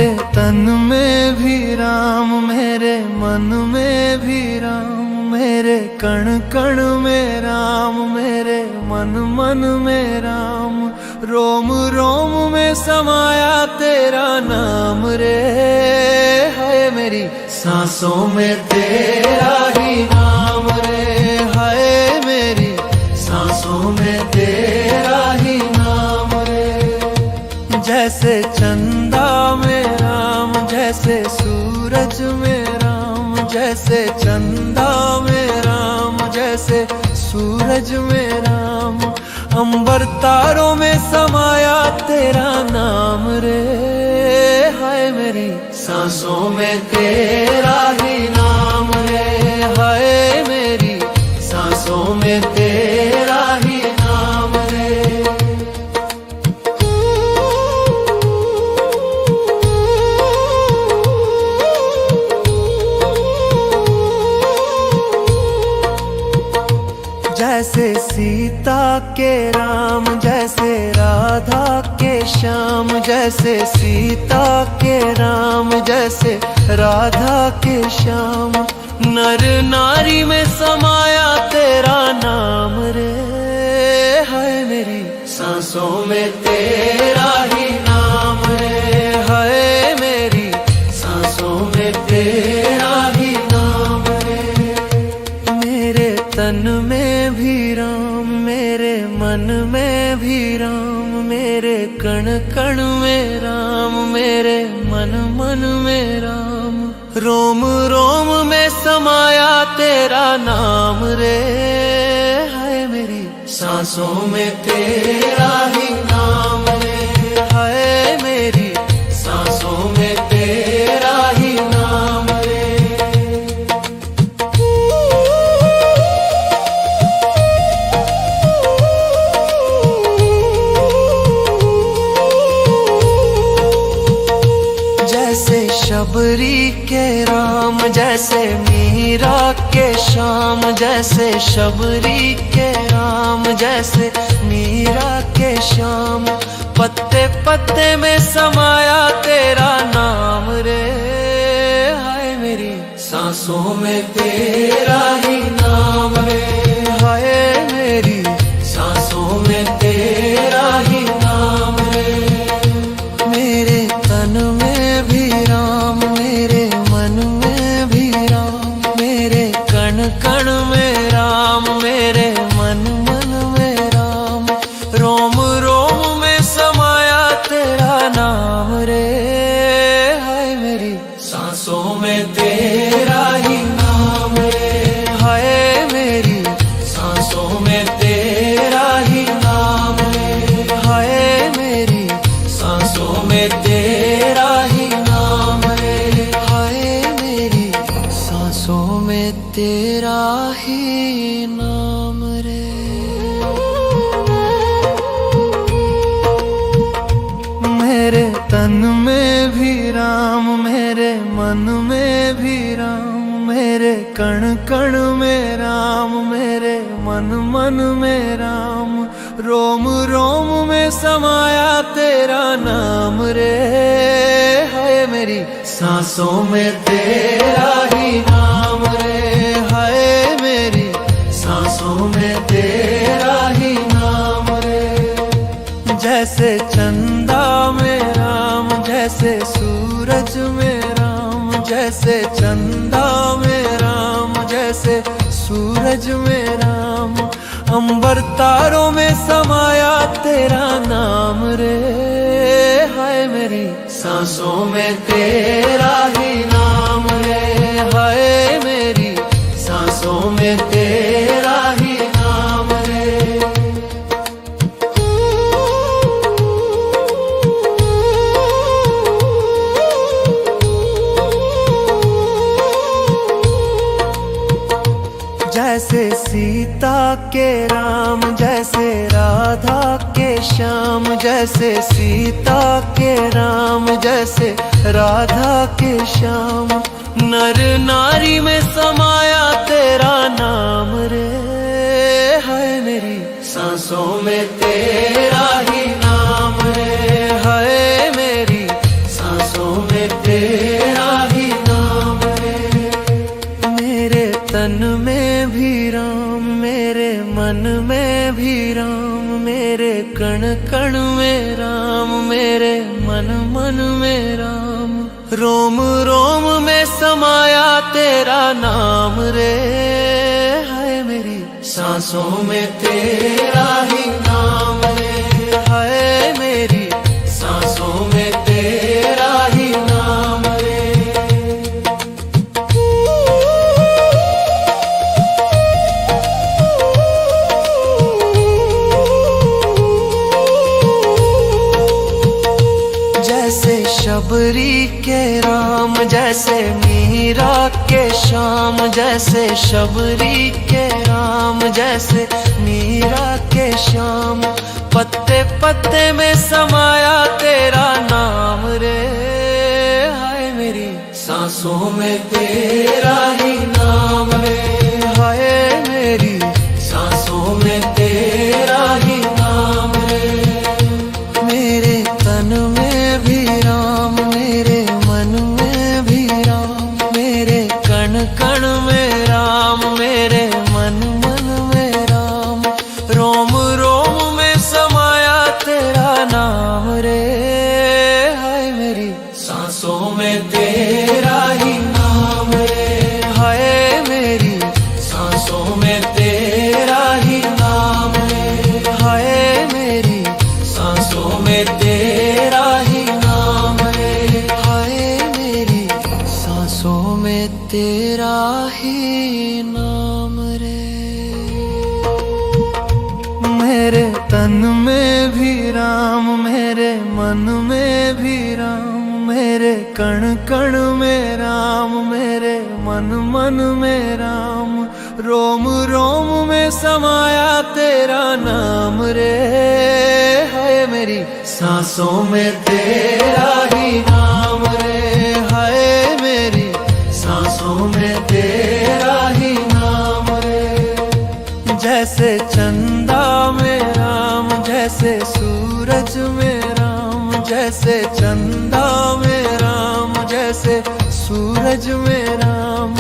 मेरे तन में भी राम, मेरे मन में भी राम, मेरे कण कण में राम, मेरे मन मन में राम, रोम रोम में समाया तेरा नाम रे। है मेरी सांसों में तेरा ही नाम रे, है मेरी सांसों में तेरा ही नाम रे। जैसे चंदा में राम, जैसे सूरज में राम, जैसे चंदा में राम, जैसे सूरज में राम, अंबर तारों में समाया तेरा नाम रे। हाय मेरी सांसों में तेरा ही नाम रे, हाय मेरी सांसों में तेरा ही नाम रे। जैसे सीता के राम, जैसे राधा के श्याम, जैसे सीता के राम, जैसे राधा के श्याम, नर नारी में समाया तेरा नाम रे। है मेरी सांसों में तेरा ही नाम रे, है मेरी सांसों में तेरा ही नाम रे। मेरे तन में भी राम, मेरे मन में भी राम, मेरे कण कण में राम, मेरे मन मन में राम, रोम रोम में समाया तेरा नाम रे। है मेरी सांसों में तेरा ही नाम रे, है मेरी सांसों में तेरा ही नाम रे। जैसे शबरी के राम, जैसे मीरा के श्याम, जैसे शबरी के राम, जैसे मीरा के श्याम, पत्ते पत्ते में समाया तेरा नाम रे। हाय मेरी सांसों में तेरा ही नाम रे, हाय मेरी सांसों में तेरा ही नाम रे। मेरे तन में भी राम, मेरे मन में भी राम, मेरे कण कण में राम, मेरे मन मन में राम, रोम रोम में समाया तेरा नाम रे। हाय मेरी सांसों में तेरा ही नाम रे, हाय मेरी सांसों में तेरा ही नाम रे, हाय मेरी सांसों में तेरा ही नाम रे, हाय मेरी सांसों में तेरा ही नाम रे। मेरे तन में भी राम, मेरे मन में भी राम, मेरे कण कण में राम, मेरे मन मन में राम, रोम रोम में समाया तेरा नाम रे। है मेरी सांसों में तेरा ही नाम रे, है मेरी सांसों में तेरा ही नाम रे। जैसे चंदा में राम, जैसे सूरज में राम, जैसे चंदा में राम, जैसे सूरज में राम, अंबर तारों में समाया तेरा नाम रे। हाय मेरी सांसों में तेरा ही नाम रे, हाय मेरी सांसों में तेरा ही नाम रे। जैसे सीता के राम, जैसे राधा के श्याम, जैसे सीता के राम, जैसे राधा के श्याम, नर नारी में समाया तेरा नाम रे। है मेरी सांसों में तेरा ही नाम रे, है मेरी सांसों में कण कण में राम, मेरे मन मन में राम। रोम रोम में समाया तेरा नाम रे, हाय मेरी सांसों में तेरा ही नाम रे, हाय मेरी सांसों में तेरा ही नाम रे। जैसे शबरी के राम, जैसे मीरा के श्याम, जैसे शबरी के राम, जैसे मीरा के श्याम। पत्ते पत्ते में समाया तेरा नाम रे, हाय मेरी सांसों में तेरा ही नाम रे, हाय मेरी सांसों में तेरा ही नाम रे। मेरे तन में भी राम, मेरे मन में भी राम, मेरे कण कण में राम, मेरे मन मन में राम। रोम रोम में समाया तेरा नाम रे, हाय मेरी सांसों में तेरा ही नाम रे, हाय मेरी सांसों में तेरा ही नाम रे, हाय मेरी सांसों में तेरा ही नाम रे, हाय मेरी सांसों में तेरा ही नाम रे। मेरे तन में भी राम, मेरे मन में भी राम, मेरे कण कण में राम, मेरे मन मन में राम। रोम रोम में समाया तेरा नाम रे, हाय मेरी सांसों में तेरा ही नाम रे, हाय मेरी सांसों में तेरा ही नाम रे। जैसे चंदा में राम, जैसे सूरज में राम, जैसे चंदा में राम, जैसे सूरज में राम।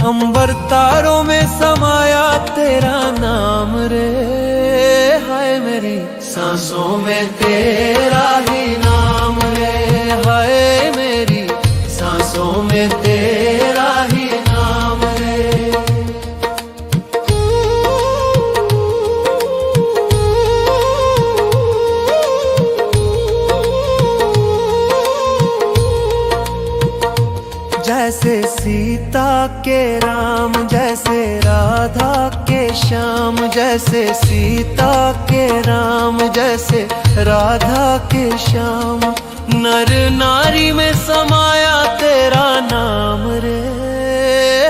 अंबर तारों में समाया तेरा नाम रे, हाय मेरी सांसों में तेरा ही नाम रे, हाय मेरी सांसों में तेरा ही नाम रे। जैसे सीता के राम, जैसे राधा के श्याम, जैसे सीता के राम, जैसे राधा के श्याम। नर नारी में समाया तेरा नाम रे,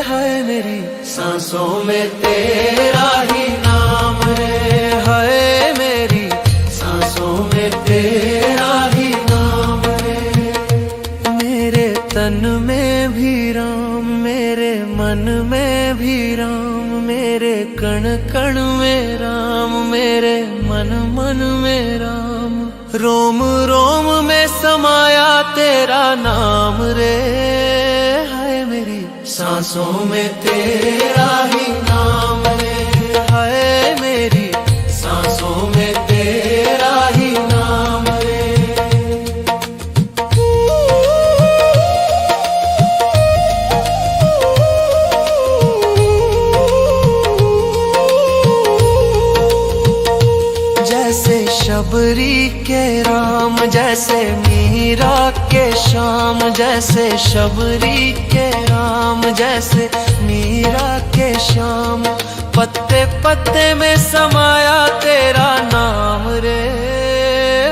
हाय मेरी सांसों में तेरा ही नाम रे, हाय मेरी सांसों में तेरा ही नाम रे। मेरे तन में भी राम, मेरे मन में भी राम, मेरे कण कण में राम, मेरे मन मन में राम। रोम रोम में समाया तेरा नाम रे, हाय मेरी सांसों में तेरा ही नाम रे, हाय मेरी सांसों में तेरा ही नाम रे। जैसे शबरी के राम, जैसे मीरा के श्याम, जैसे शबरी के राम, जैसे मीरा के श्याम। पत्ते पत्ते में समाया तेरा नाम रे,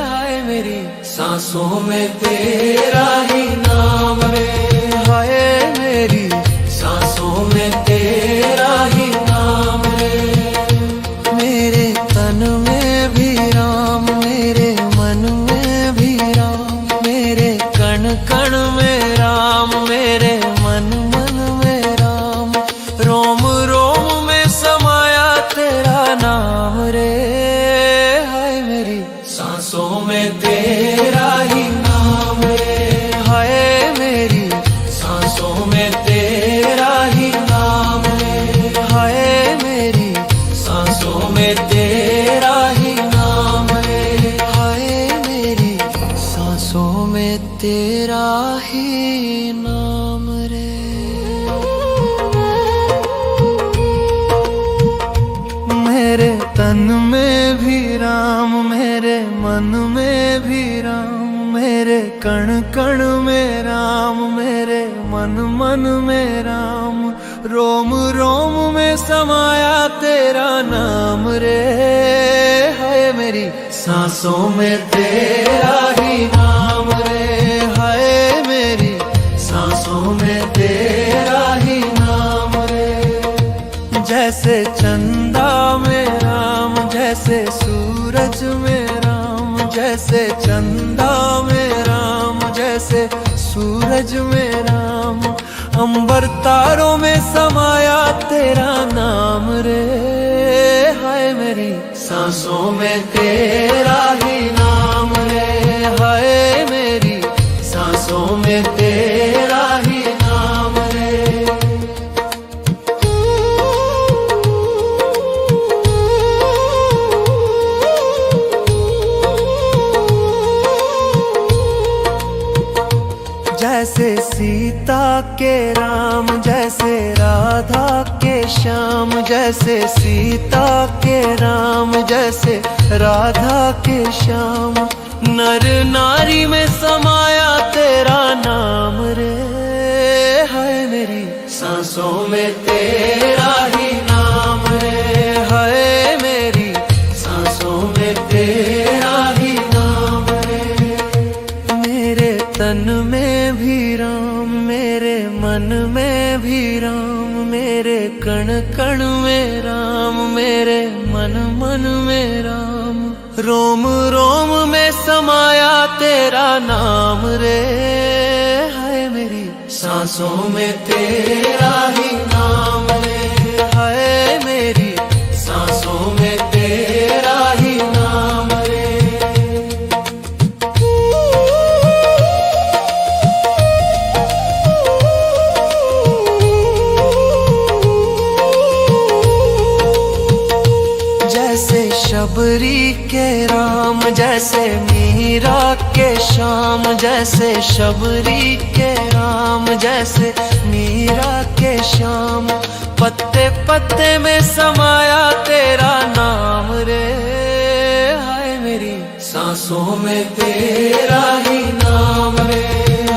हाय मेरी सांसों में तेरा ही नाम रे, हाय मेरी सांसों में तेरा ही नाम रे। मेरे तन में भी राम, मेरे मन में भी राम, मेरे कण कण में राम, मेरे मन मन में राम। रोम रोम में समाया तेरा नाम रे, हाय मेरी सांसों में तेरा ही नाम रे, हाय मेरी सांसों में तेरा ही नाम रे, हाय मेरी सांसों में तेरा ही नाम रे। ही नाम रे। मेरे तन में भी राम, मेरे मन में भी राम, मेरे कण कण में राम, मेरे मन मन में राम, रोम रोम में समाया तेरा नाम रे। हाय मेरी सांसों में तेरा ही नाम रे। हाय मेरी सांसों में तेरा ही नाम रे। जैसे चंदा में राम, जैसे सूरज में राम, जैसे चंदा में राम, जैसे सूरज में राम, अंबर तारों में समाया तेरा नाम रे। हाय मेरी सांसों में तेरा ही नाम रे। हाय मेरी सांसों में तेरा ही नाम रे। जैसे सीता के राम, जैसे राधा के श्याम, जैसे सीता के राम, जैसे राधा के श्याम, नर नारी में समाया तेरा नाम रे। हाय मेरी सांसों में तेरा ही नाम रे। हाय मेरी सांसों में तेरा ही नाम रे। मेरे तन में भी राम, मेरे मन में भी राम, मेरे कण कण में राम, मेरे मन मन में राम, रोम रोम में समाया तेरा नाम रे। हाय मेरी सांसों में तेरा ही नाम रे। हाय मेरी सांसों में तेरा ही नाम रे। जैसे शबरी के राम, जैसे मीरा के श्याम, जैसे शबरी के राम, जैसे मीरा के श्याम, पत्ते पत्ते में समाया तेरा नाम रे। हाय मेरी सांसों में तेरा ही नाम रे।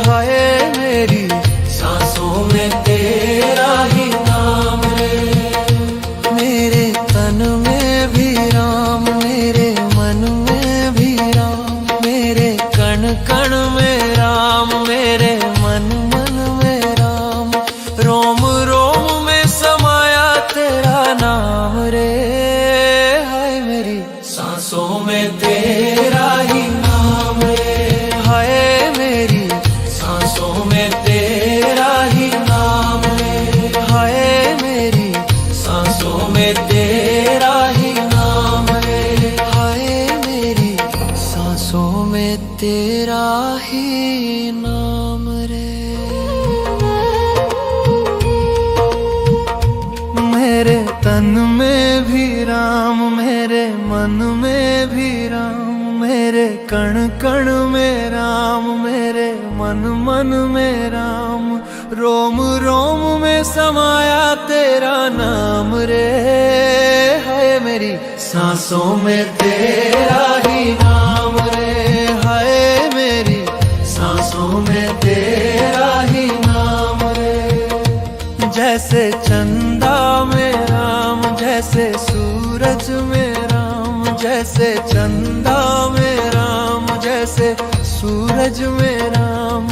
हाय मेरी सांसों में तेरा ही नाम रे। मेरे तन में भी राम, मेरे मन में भी राम, मेरे कण कण में राम, मेरे मन मन में राम, रोम रोम में समाया तेरा नाम रे। हाय मेरी सांसों में तेरा ही नाम रे। हाय मेरी सांसों में तेरा ही नाम रे। हाय मेरी सांसों में तेरा ही नाम रे। हाय मेरी सांसों में तेरा ही नाम रे। मेरे तन में भी राम, मेरे मन में भी राम, मेरे कण कण में राम, मेरे मन मन में राम, रोम रोम में समाया तेरा नाम रे। हाय मेरी सांसों में तेरा ही नाम रे। हाय मेरी सांसों में तेरा ही नाम रे। जैसे चंदा में राम, जैसे सूरज में राम, जैसे चंदा में राम, जैसे सूरज में राम,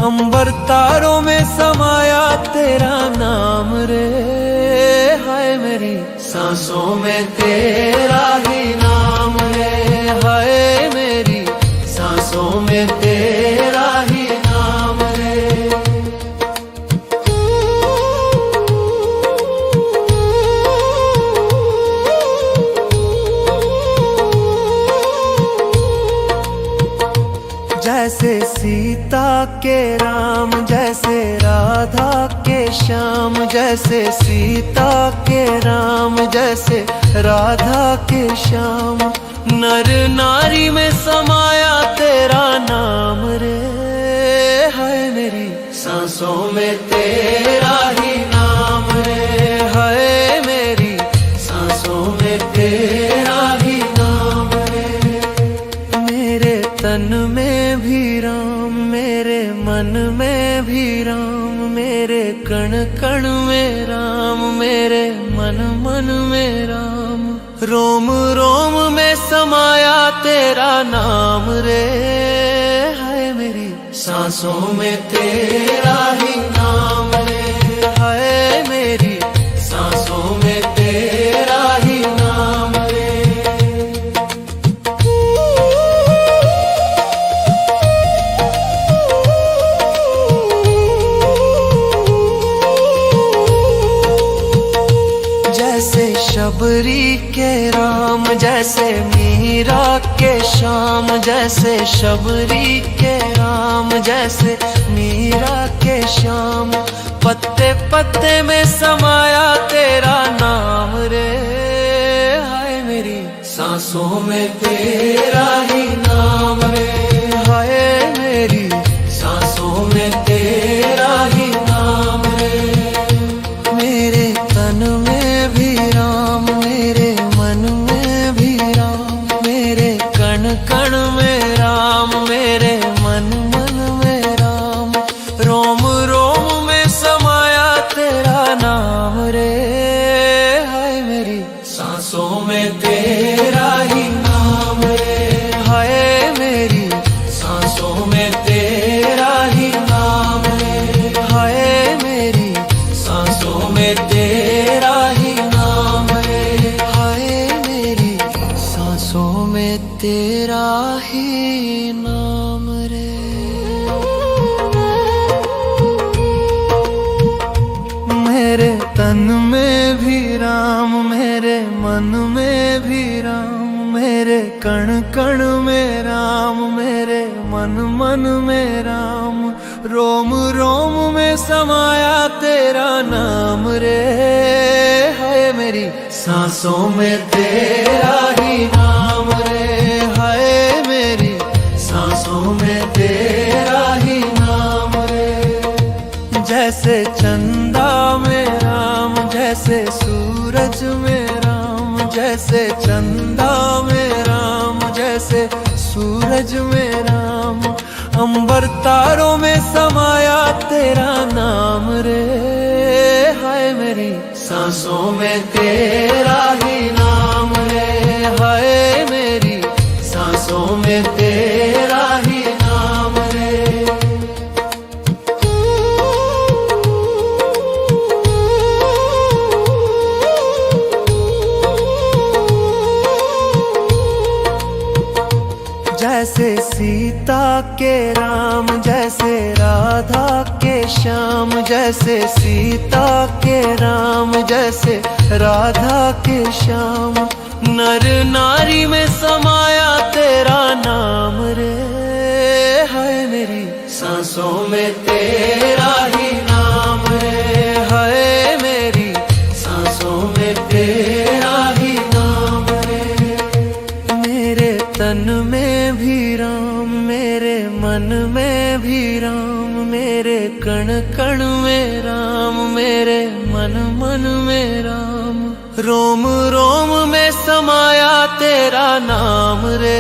अंबर तारों में समाया तेरा नाम रे। हाय मेरी सांसों में तेरा ही नाम रे। हाय मेरी सांसों में तेरा ही नाम रे। जैसे सीता के राम, जैसे राधा के श्याम, जैसे सीता के राम, जैसे राधा के श्याम, नर नारी में समाया तेरा नाम रे। सांसों में तेरा ही नाम रे, हाय मेरी सांसों में तेरा ही नाम रे। मेरे तन में भी राम, मेरे मन में भी राम, मेरे कण कण में राम, मेरे मन मन में राम। रोम रोम में समाया तेरा नाम रे, हाय मेरी सांसों में तेरा ही नाम रे, हाय मेरी सांसों में तेरा ही नाम रे। जैसे शबरी के राम, जैसे मीरा के श्याम, जैसे शबरी के राम, जैसे मीरा के श्याम। पत्ते पत्ते में समाया तेरा नाम रे, हाय मेरी सांसों में तेरा ही नाम रे, हाय मेरी सांसों में तेरा ही नाम रे। मेरे तन में भी राम, मेरे मन में भी राम, मेरे कण कण में राम, मेरे मन मन में राम। रोम रोम में समाया तेरा नाम रे, हाय मेरी सांसों में तेरा ही नाम रे, हाय मेरी सांसों में तेरा ही नाम रे, हाय मेरी सांसों में तेरा ही नाम रे, हाय मेरी सांसों में तेरा ही नाम रे। मेरे तन में भी राम, मेरे मन में भी राम, मेरे कण कण में राम, मेरे मन मन में राम। रोम रोम में समाया तेरा नाम रे, हाय मेरी सांसों में तेरा ही नाम रे, हाय मेरी सांसों में तेरा ही नाम रे। जैसे चंदा में राम, जैसे सूरज में राम, जैसे चंदा में राम, जैसे सूरज में राम। अंबर तारों में समाया तेरा नाम रे, हाय मेरी सांसों में तेरा ही नाम रे, हाय मेरी सांसों में तेरा ही नाम रे। जैसे सीता के राम, जैसे राधा के श्याम, जैसे सीता के राम, जैसे राधा के श्याम। नर नारी में समाया तेरा नाम रे, हाय मेरी सांसों में तेरा ही नाम रे, हाय मेरी सांसों में तेरा ही नाम रे। मेरे तन में भी राम, मेरे मन में भी राम, मेरे कण कण में राम, मेरे मन मन में राम। रोम रोम में समाया तेरा नाम रे,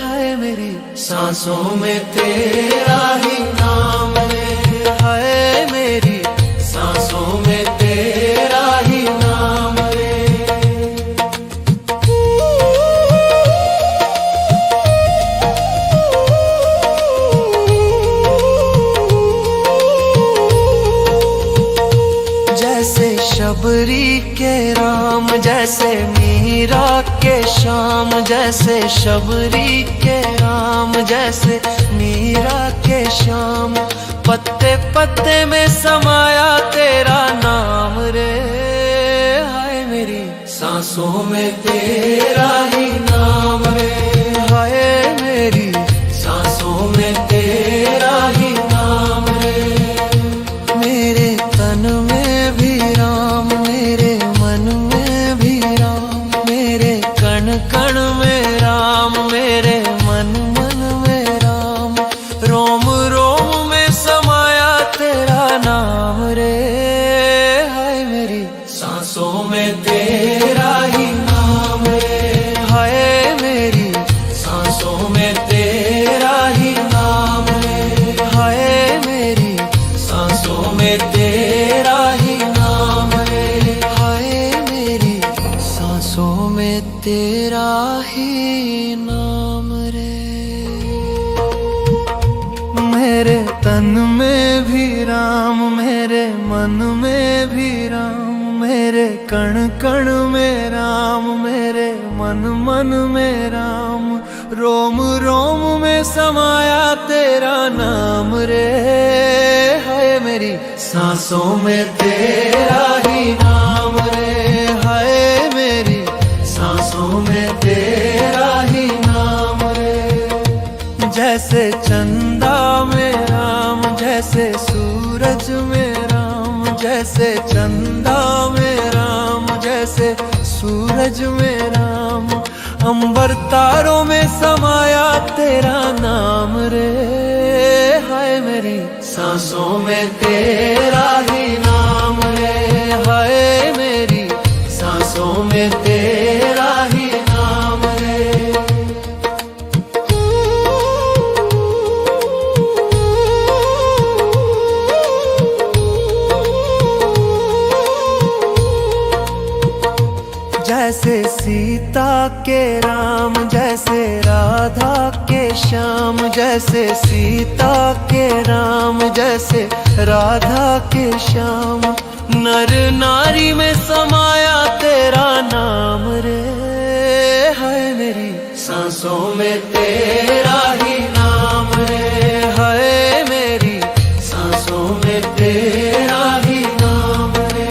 हाय मेरी सांसों में तेरा ही नाम रे, हाय मेरी सांसों में तेरा ही नाम रे। जैसे शबरी के राम, जैसे मीरा के श्याम, जैसे शबरी के राम, जैसे मीरा के श्याम। पत्ते पत्ते में समाया तेरा नाम रे, हाय मेरी सांसों में तेरा ही नाम रे, हाय मेरी सांसों में तेरा ही नाम रे। मेरे तन में भी राम, मेरे मन में भी राम, मेरे कण कण में राम, मेरे मन मन में राम। रोम रोम में समाया कण कण में राम, मेरे मन मन में राम, रोम रोम में समाया तेरा नाम रे। हाय मेरी सांसों में तेरा ही नाम रे, हाय मेरी सांसों में तेरा ही नाम रे। जैसे चंदा में राम, जैसे सूरज में राम, जैसे चंदा में राम, जैसे सूरज में राम, अंबर तारों में समाया तेरा नाम रे। हाय मेरी सांसों में तेरा ही नाम रे, हाय मेरी सांसों में तेरा ही नाम रे। जैसे सीता के राम, जैसे राधा के श्याम, जैसे सीता के राम, जैसे राधा के श्याम, नर नारी में समाया तेरा नाम रे। हाय मेरी सांसों में तेरा ही नाम रे, हाय मेरी सांसों में तेरा ही नाम रे।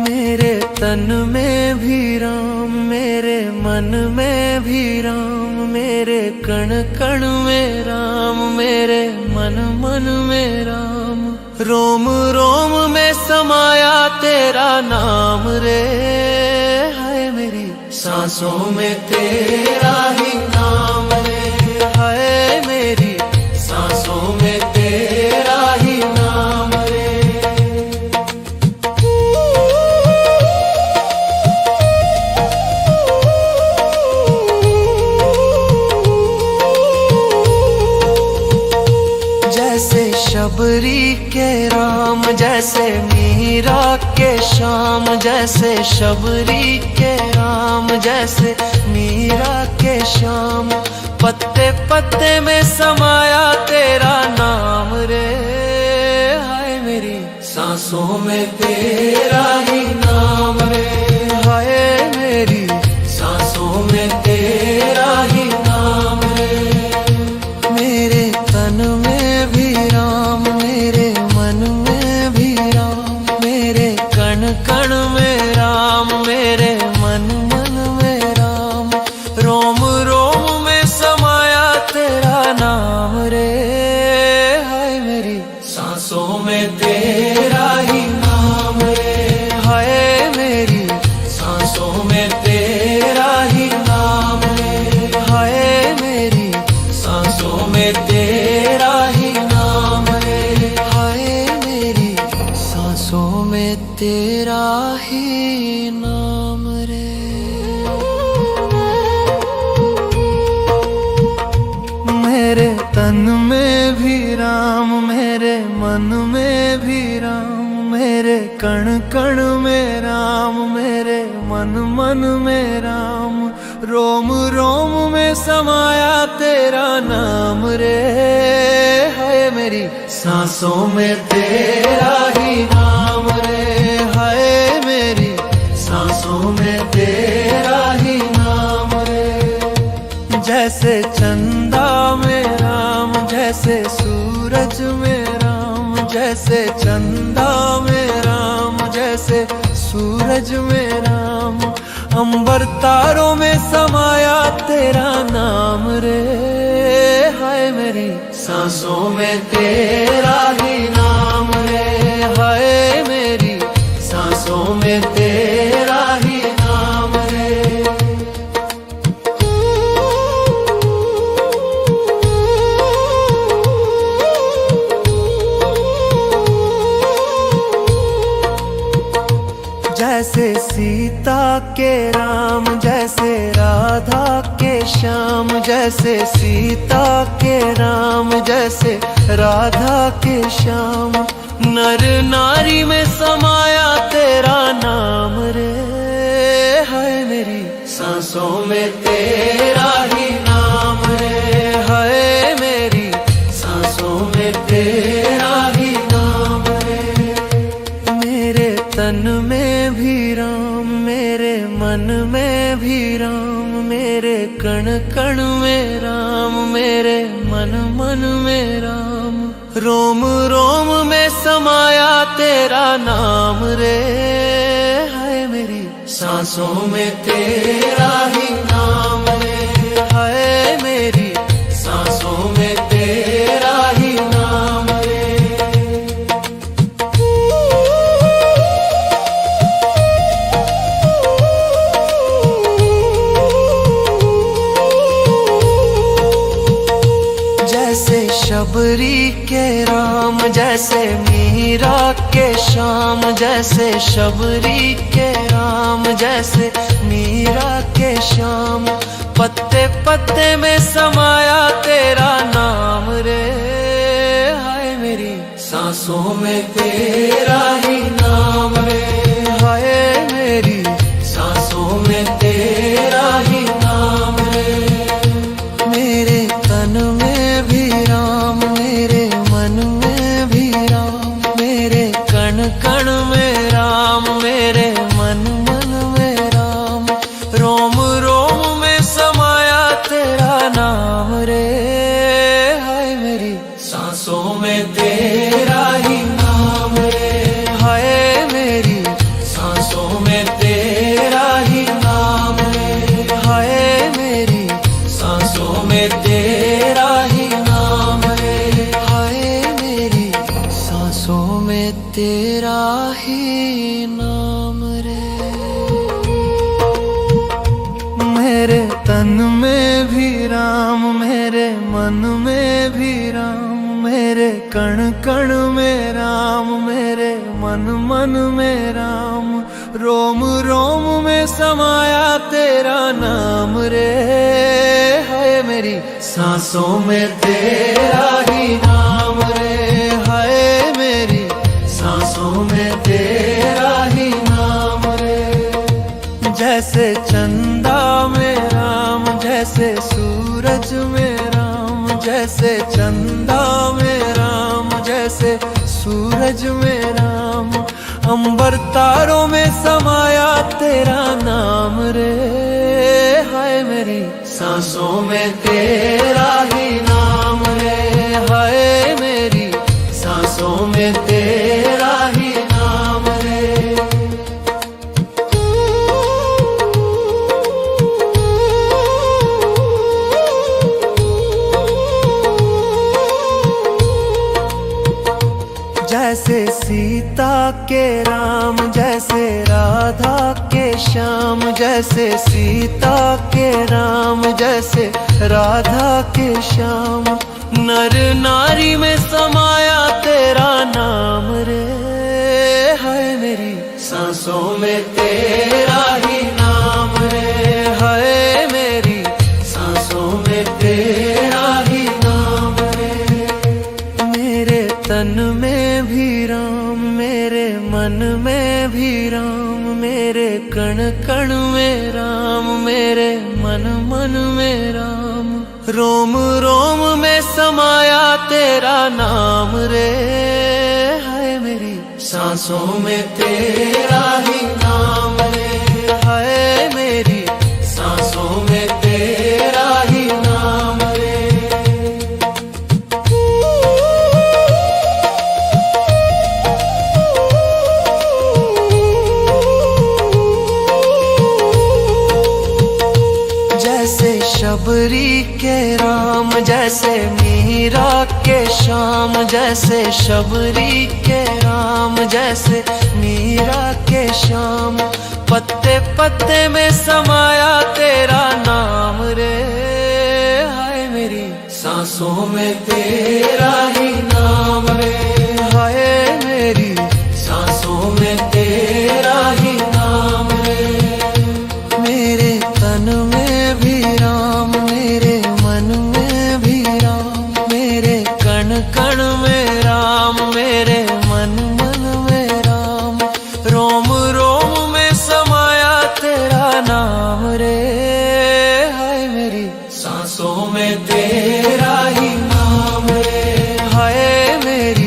मेरे तन में भी राम, मेरे मन में भी राम, मेरे कण कण में राम, मेरे मन मन में राम, रोम रोम में समाया तेरा नाम रे। हाय मेरी सांसों में तेरा ही नाम रे, हाय मेरी सांसों में तेरा ही नाम रे। जैसे शबरी के राम, जैसे मीरा के श्याम, जैसे शबरी के राम, जैसे मीरा के श्याम, पत्ते पत्ते में समाया तेरा नाम रे। हाय मेरी सांसों में तेरा ही नाम रे, हाय मेरी सांसों में तेरा ही नाम रे। मेरे तन में भी राम, मेरे मन में भी राम, मेरे कण कण में राम, मेरे मन मन में राम, रोम रोम में समाया तेरा नाम रे। हाय मेरी सांसों में तेरा ही नाम रे, हाय मेरी सांसों में तेरा ही नाम रे, हाय मेरी सांसों में तेरा ही नाम रे, हाय मेरी सांसों में तेरा ही नाम रे। मेरे तन में भी राम, मेरे मन में भी राम, मेरे कण कण में राम, मेरे मन मन में राम, रोम रोम में समाया तेरा नाम रे। हाय मेरी सांसों में तेरा ही नाम रे, हाय मेरी सांसों में तेरा ही नाम रे। जैसे चंदा में राम, जैसे सूरज में राम, जैसे चंदा में राम, जैसे सूरज में राम, अंबर तारों में समाया तेरा नाम रे। हाय मेरी सांसों में तेरा ही नाम रे, हाय मेरी सांसों में तेरा ही नाम रे। जैसे सीता के राम, जैसे राधा के श्याम, जैसे सीता के राम, जैसे राधा के श्याम, नर नारी में समाया तेरा नाम रे। हाय मेरी सांसों में तेरा ही नाम रे, हाय मेरी सांसों में तेरा ही नाम रे। मेरे तन में भी कण कण में राम, मेरे मन मन में राम, रोम रोम में समाया तेरा नाम रे। हाय मेरी सांसों में तेरा ही नाम रे, हाय मेरी सांसों में तेरा ही नाम रे। जैसे शबरी के राम, जैसे मीरा के श्याम, जैसे शबरी के राम, जैसे मीरा के श्याम, पत्ते पत्ते में समाया तेरा नाम रे। हाय मेरी सांसों में तेरा ही नाम रे, हाय मेरी सांसों में तेरा ही नाम रे। मेरे तन में भी राम, मेरे मन में भी राम, मेरे कण कण में राम, मेरे मन मन में राम, रोम रोम में समाया तेरा नाम रे। हाय मेरी सांसों में तेरा ही नाम रे, हाय मेरी सांसों में तेरा ही नाम रे, हाय मेरी सांसों में तेरा ही नाम रे, हाय मेरी सांसों में तेरा ही नाम रे। मेरे तन में भी राम, मेरे मन में भी राम, मेरे कण कण में राम, मेरे मन मन में राम, रोम रोम में समाया तेरा नाम रे। हाय मेरी सांसों में तेरा ही नाम रे, हाय मेरी सांसों में तेरा ही नाम रे। जैसे चंदा में राम, जैसे सूरज में राम, जैसे चंदा में राम, जैसे सूरज में राम, अंबर तारों में समाया तेरा नाम रे। हाय मेरी सांसों में तेरा ही नाम रे, हाय मेरी सांसों में तेरा ही नाम रे। जैसे सीता के राम, जैसे राधा के श्याम, जैसे सीता के राम, जैसे राधा के श्याम, नर नारी में समाया तेरा नाम रे। हाय मेरी सांसों में तेरा ही नाम रे, हाय मेरी सांसों में तेरा ही नाम रे। मेरे तन में भी राम, मेरे मन में भी राम, मेरे कण कण में राम, मेरे मन मन में राम, रोम रोम में समाया तेरा नाम रे। हाय मेरी सांसों में तेरा ही नाम रे, हाय मेरी सांसों में तेरा ही नाम रे। जैसे शबरी के राम, जैसे मीरा के श्याम, जैसे शबरी के राम, जैसे मीरा के श्याम, पत्ते पत्ते में समाया तेरा नाम रे। हाय मेरी सांसों में तेरा ही नाम रे, हाय मेरी सांसों में तेरा ही नाम रे। मेरे तन में भी राम, मेरे मन में भी राम, मेरे कण कण में राम, मेरे मन मन में राम, रोम रोम में समाया तेरा नाम रे। हाय मेरी सांसों में तेरा ही नाम रे, हाय मेरी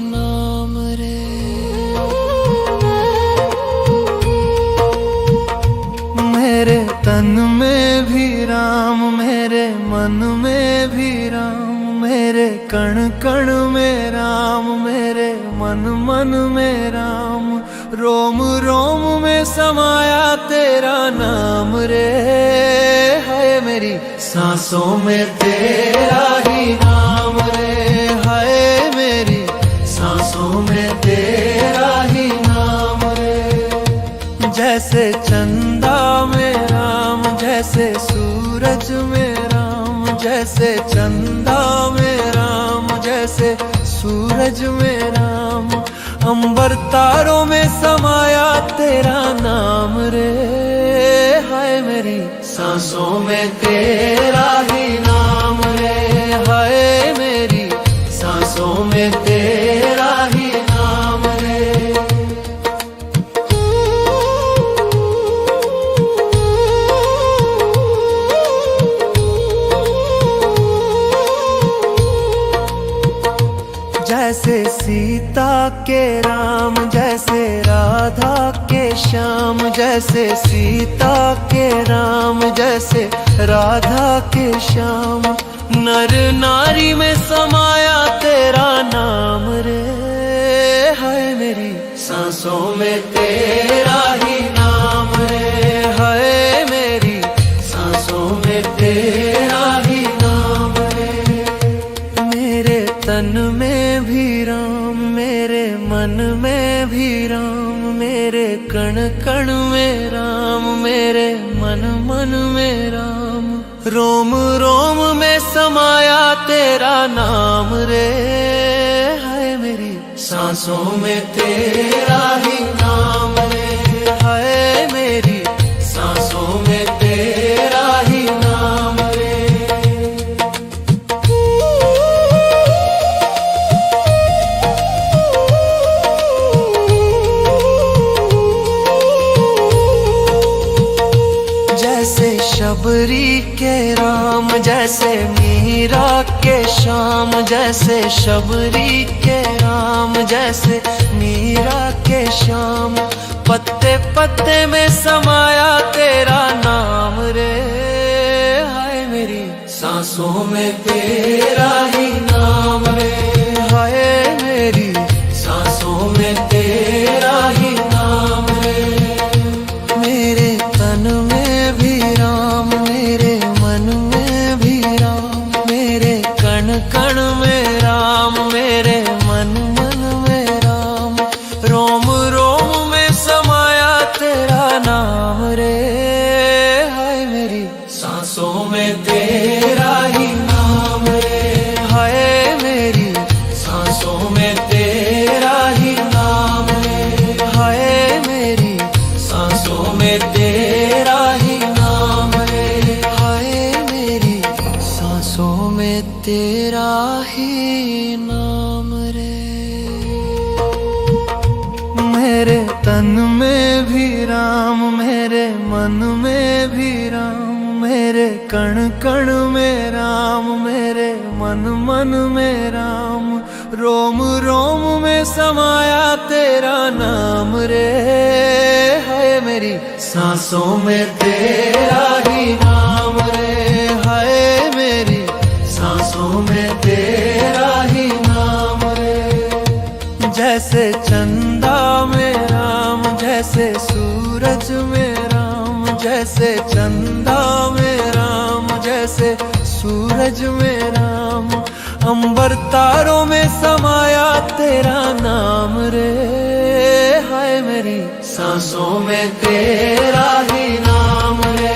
नाम रे। मेरे तन में भी राम, मेरे मन में भी राम, मेरे कण कण में राम, मेरे मन मन में राम, रोम रोम में समाया तेरा नाम रे। है मेरी सांसों में तेरा ही नाम रे। है मेरी सांसों में तेरा ही नाम रे। जैसे चंदा में राम, जैसे सूरज में राम, जैसे चंदा में राम, जैसे सूरज में राम, अंबर तारों में समाया तेरा नाम रे। हाय मेरी सांसों में तेरा ही नाम रे। हाय मेरी सांसों में तेरा ही नाम रे। जैसे सीता के राम, जैसे राधा के श्याम, जैसे सीता के राम, जैसे राधा के श्याम, नर नारी में समाया तेरा नाम रे। है मेरी सांसों में तेरा ही नाम रे। है मेरी सांसों में तेरा ही नाम रे। मेरे तन में भी राम, मेरे मन में भी राम, मेरे कण कण में राम, मेरे मन मन में राम, रोम रोम में समाया तेरा नाम रे। है मेरी सांसों में तेरा ही नाम रे। है मेरी सांसों में तेरा ही नाम रे। जैसे शबरी के राम, जैसे मीरा के श्याम, जैसे शबरी के राम, जैसे मीरा के श्याम, पत्ते पत्ते में समाया तेरा नाम रे। हाय मेरी सांसों में तेरा ही नाम रे। हाय मेरी सांसों में तेरा ही नाम रे। मेरे तन में भी राम, मेरे मन में भी राम, मेरे कण कण में राम, मेरे मन मन में राम, रोम रोम में समाया तेरा नाम रे। हाय मेरी सांसों में तेरा ही नाम रे। हाय मेरी सांसों में तेरा ही नाम रे। हाय मेरी सांसों में तेरा ही नाम रे। हाय मेरी सांसों में तेरा ही नाम रे। मेरे तन में भी राम, मेरे मन में भी राम, मेरे कण कण में राम, मेरे मन मन में राम, रोम रोम में समाया तेरा नाम रे। है मेरी सांसों में तेरा ही नाम रे। है मेरी सांसों में तेरा ही नाम रे। जैसे चंदा में राम, जैसे सूरज में राम, जैसे चंदा में राम, जैसे सूरज में राम, अंबर तारों में समाया तेरा नाम रे। हाय मेरी सांसों में तेरा ही नाम रे।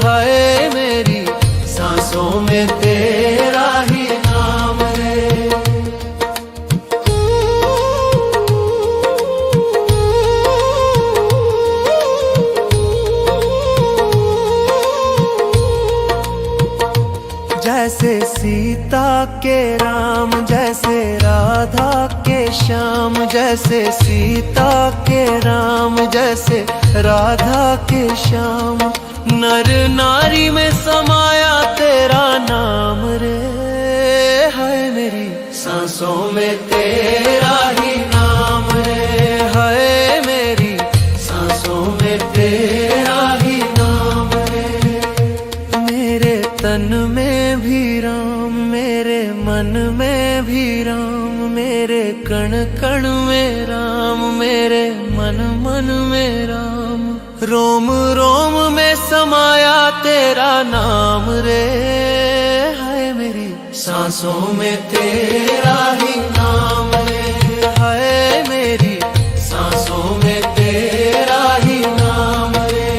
हाय मेरी सांसों में तेरा ही नाम रे। जैसे सीता के राम, जैसे राधा के श्याम, जैसे सीता के राम, जैसे राधा के श्याम, नर नारी में समाया तेरा नाम रे। है मेरी सांसों में तेरा ही नाम रे, हाय मेरी सांसों में तेरा ही नाम रे। मेरे तन में भी राम, मेरे मन में भी राम, मेरे कण कण में राम, मेरे मन मन में राम। रोम रोम में समाया तेरा नाम रे, हाय मेरी सांसों में तेरा ही नाम रे, हाय मेरी सांसों में तेरा ही नाम रे।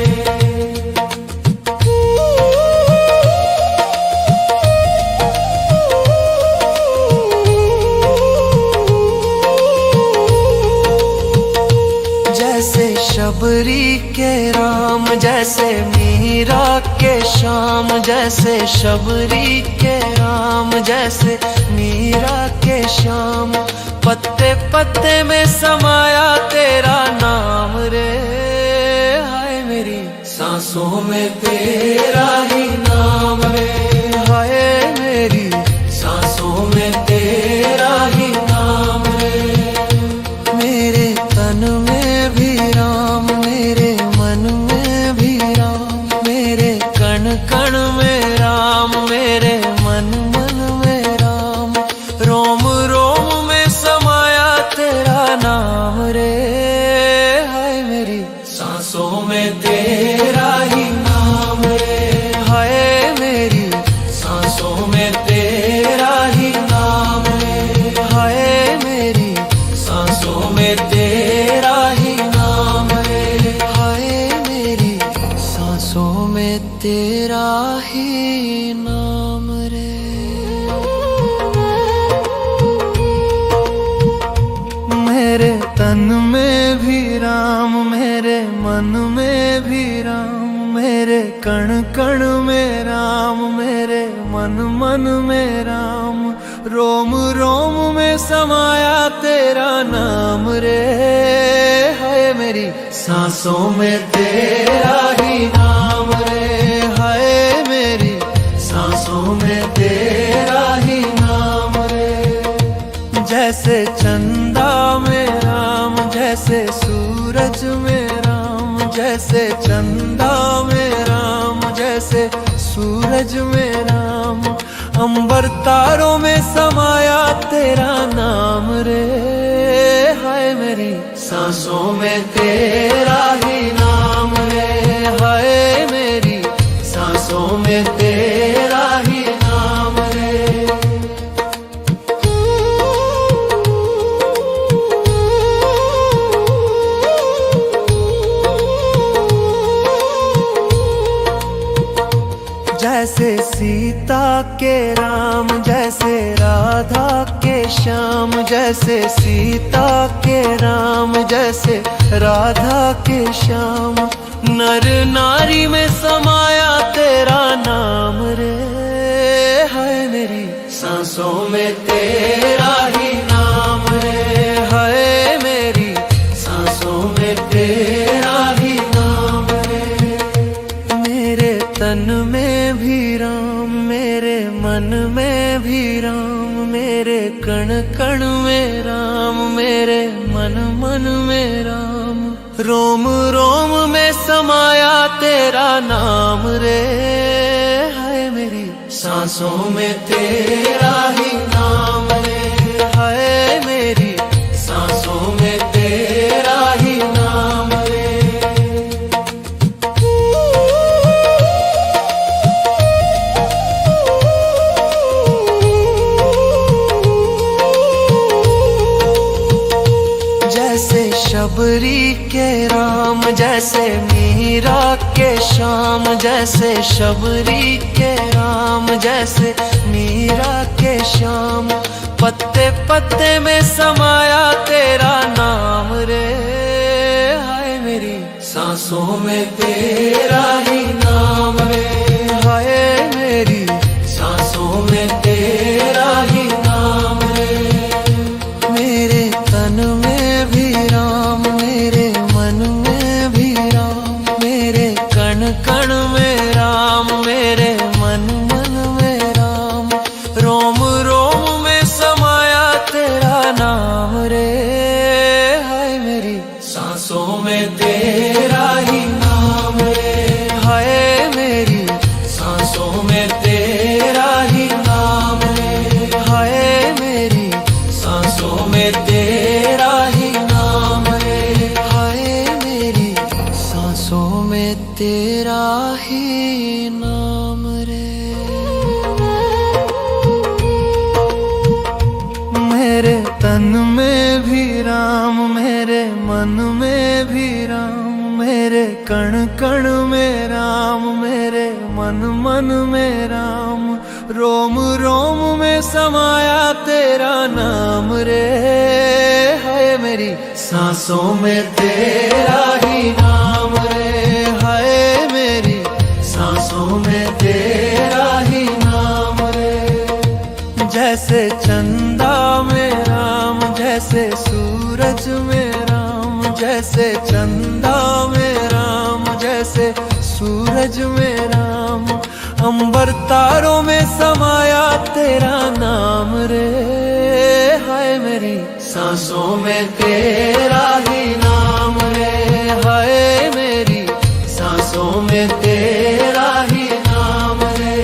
जैसे शबरी के राम, जैसे मीरा के श्याम, जैसे शबरी के राम, जैसे मीरा के श्याम। पत्ते पत्ते में समाया तेरा नाम रे, हाय मेरी सांसों में तेरा ही नाम रे, हाय मेरी सांसों में तेरा ही नाम रे। मेरे तन में भी राम, मेरे मन में भी राम, मेरे कण कण में राम, मेरे मन मन में राम। रोम रोम में समाया तेरा नाम रे, हाय मेरी सांसों में तेरा ही नाम रे, हाय मेरी सांसों में तेरा ही नाम रे, हाय मेरी सांसों में तेरा ही नाम रे, हाय मेरी सांसों में तेरा ही नाम रे। मेरे तन में भी राम, मेरे मन में भी राम, मेरे कण कण में राम, मेरे मन मन में राम। रोम रोम में समाया तेरा नाम रे, हाय मेरी सांसों में तेरा ही नाम रे, हाय मेरी सांसों में तेरा ही नाम रे। जैसे चंदा में राम, जैसे सूरज में राम, जैसे चंदा में राम, जैसे सूरज में राम। अंबर तारों में समाया तेरा नाम रे, हाय मेरी सांसों में तेरा ही नाम रे, हाय मेरी सांसों में तेरा ही नाम रे। जैसे सीता के राम, जैसे राधा के श्याम, जैसे सीता के राम, जैसे राधा के श्याम। नर नारी में समाया तेरा नाम रे, हाय मेरी सांसों में तेरा ही नाम रे, हाय मेरी सांसों में तेरा ही नाम रे। मेरे तन में भी राम, मेरे मन में भी राम, मेरे कण कण में राम, मेरे मन मन में राम। रोम रोम में समाया तेरा नाम रे, हाय मेरी सांसों में तेरा ही नाम रे, हाय मेरी सांसों में तेरा ही नाम रे। जैसे शबरी के राम, जैसे मीरा के श्याम, जैसे शबरी के राम, जैसे मीरा के श्याम। पत्ते पत्ते में समाया तेरा नाम रे, हाय मेरी सांसों में तेरा ही नाम रे, हाय मेरी सांसों में तेरा ही नाम रे। मेरे तन में भी राम, मेरे मन में भी राम, मेरे कण कण में राम, मेरे मन मन में राम। रोम रोम में समाया राम, मेरे मन में भी राम, मेरे कण कण में राम, मेरे मन मन में राम, रोम रोम में समाया तेरा नाम रे। है मेरी सांसों में तेरा ही नाम रे, है मेरी सांसों में तेरा ही नाम रे। जैसे चंदा में राम, जैसे सूरज में राम, जैसे चंदा में राम, जैसे सूरज में राम, अंबर तारों में समाया तेरा नाम रे। हाय मेरी सांसों में तेरा ही नाम रे, हाय मेरी सांसों में तेरा ही नाम रे।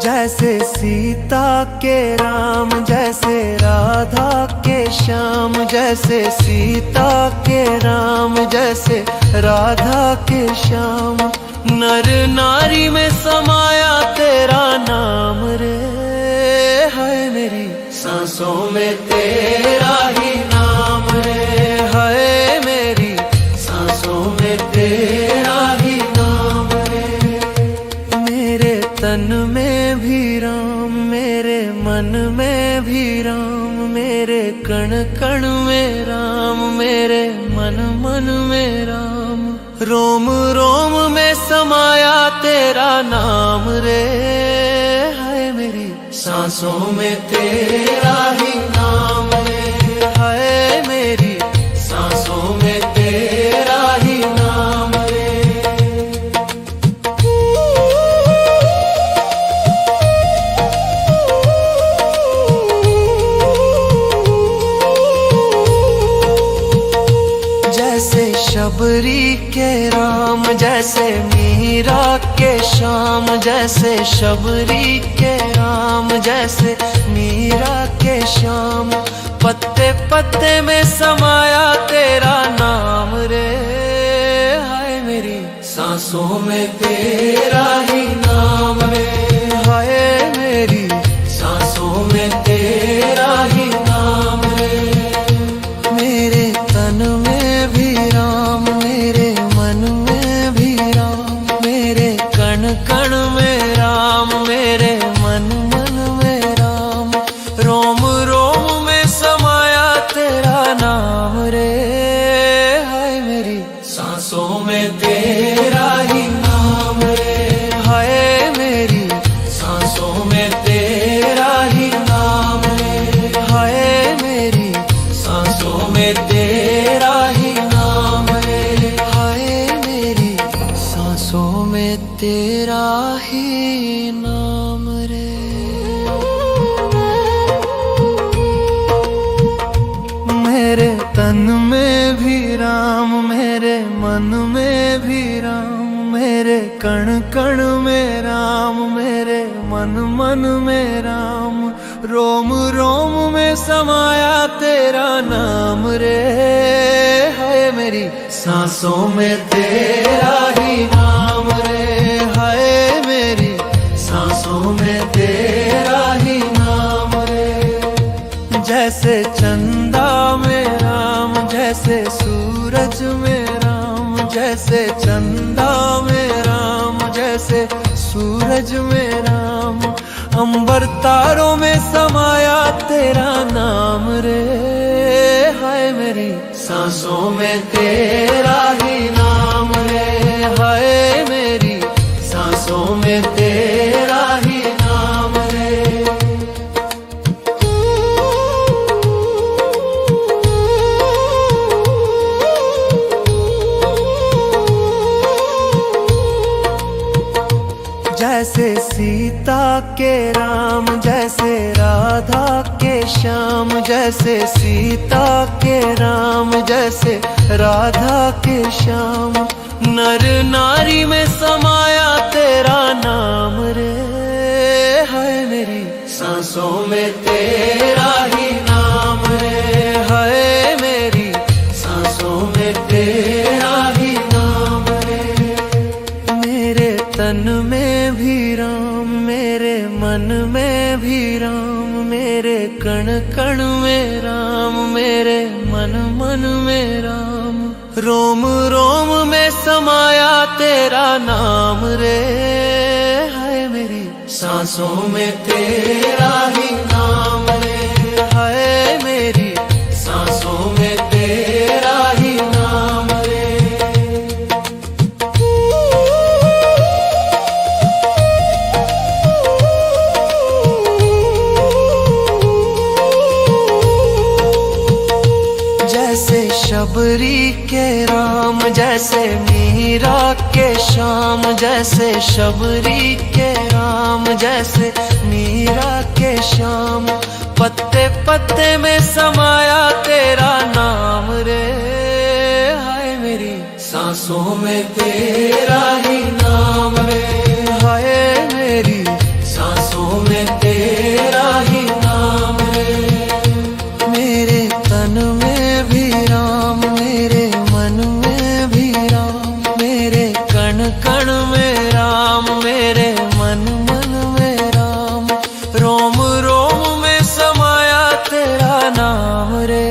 जैसे सीता के राम, जैसे राधा के श्याम, जैसे सीता के राम, जैसे राधा के श्याम, नर नारी में समाया तेरा नाम रे। है मेरी सांसों में तेरा ही नाम रे, है मेरी सांसों में तेरा ही नाम रे। मेरे तन में भी राम, मेरे मन में भी राम, मेरे कण कण में राम, मेरे मन मन में राम, रोम रोम में समाया तेरा नाम रे। है मेरी सांसों में तेरा ही नाम रे, है मेरी सांसों में तेरा ही नाम रे। जैसे शबरी के राम, जैसे मीरा के श्याम, जैसे शबरी के राम, जैसे मीरा के श्याम, पत्ते पत्ते में समाया तेरा नाम रे। हाय मेरी सांसों में तेरा ही नाम रे, हाय मेरी सांसों में तेरा ही नाम रे। मेरे तन में भी राम, मेरे मन में भी राम, मेरे कण कण में राम, मेरे मन मन में राम, रोम रोम में समाया तेरा नाम रे। हाय मेरी सांसों में तेरा ही नाम रे, हाय मेरी सांसों में तेरा ही नाम रे, हाय मेरी सांसों में तेरा ही नाम रे, हाय मेरी सांसों में तेरा ही नाम रे। मेरे तन में भी राम, मेरे मन में भी राम, मेरे कण कण में राम, मेरे मन मन में राम, रोम रोम में समाया तेरा नाम रे। है मेरी सांसों में तेरा ही नाम रे, है मेरी सांसों में तेरा ही नाम रे। जैसे चंदा में राम, जैसे सूरज में राम, जैसे चंदा में राम, जैसे सूरज में राम, अंबर तारों में समाया तेरा नाम रे। हाय मेरी सांसों में तेरा ही नाम रे, हाय मेरी सांसों में तेरा ही नाम रे। जैसे सीता के राम, जैसे राधा के श्याम, जैसे सीता के राम, जैसे राधा के श्याम, नर नारी में समाया तेरा नाम रे। है मेरी सांसों में तेरा ही नाम रे, है मेरी सांसों में तेरा ही नाम तन में भी राम, मेरे मन में भी राम, मेरे कण कण में राम, मेरे मन मन में राम। रोम रोम में समाया तेरा नाम रे, हाय मेरी सांसों में तेरा ही नाम रे, हाय मेरी सांसों में तेरा ही नाम रे। जैसे शबरी के राम, जैसे मीरा के श्याम, जैसे शबरी के राम, जैसे मीरा के श्याम। पत्ते पत्ते में समाया तेरा नाम रे, हाय मेरी सांसों में तेरा ही नाम रे, हाय मेरी सांसों में तेरा ही नाम रे। मेरे तन में भी राम, मेरे मन में भी राम, मेरे कण कण में राम, मेरे मन मन में राम। रोम रोम में समाया तेरा नाम रे,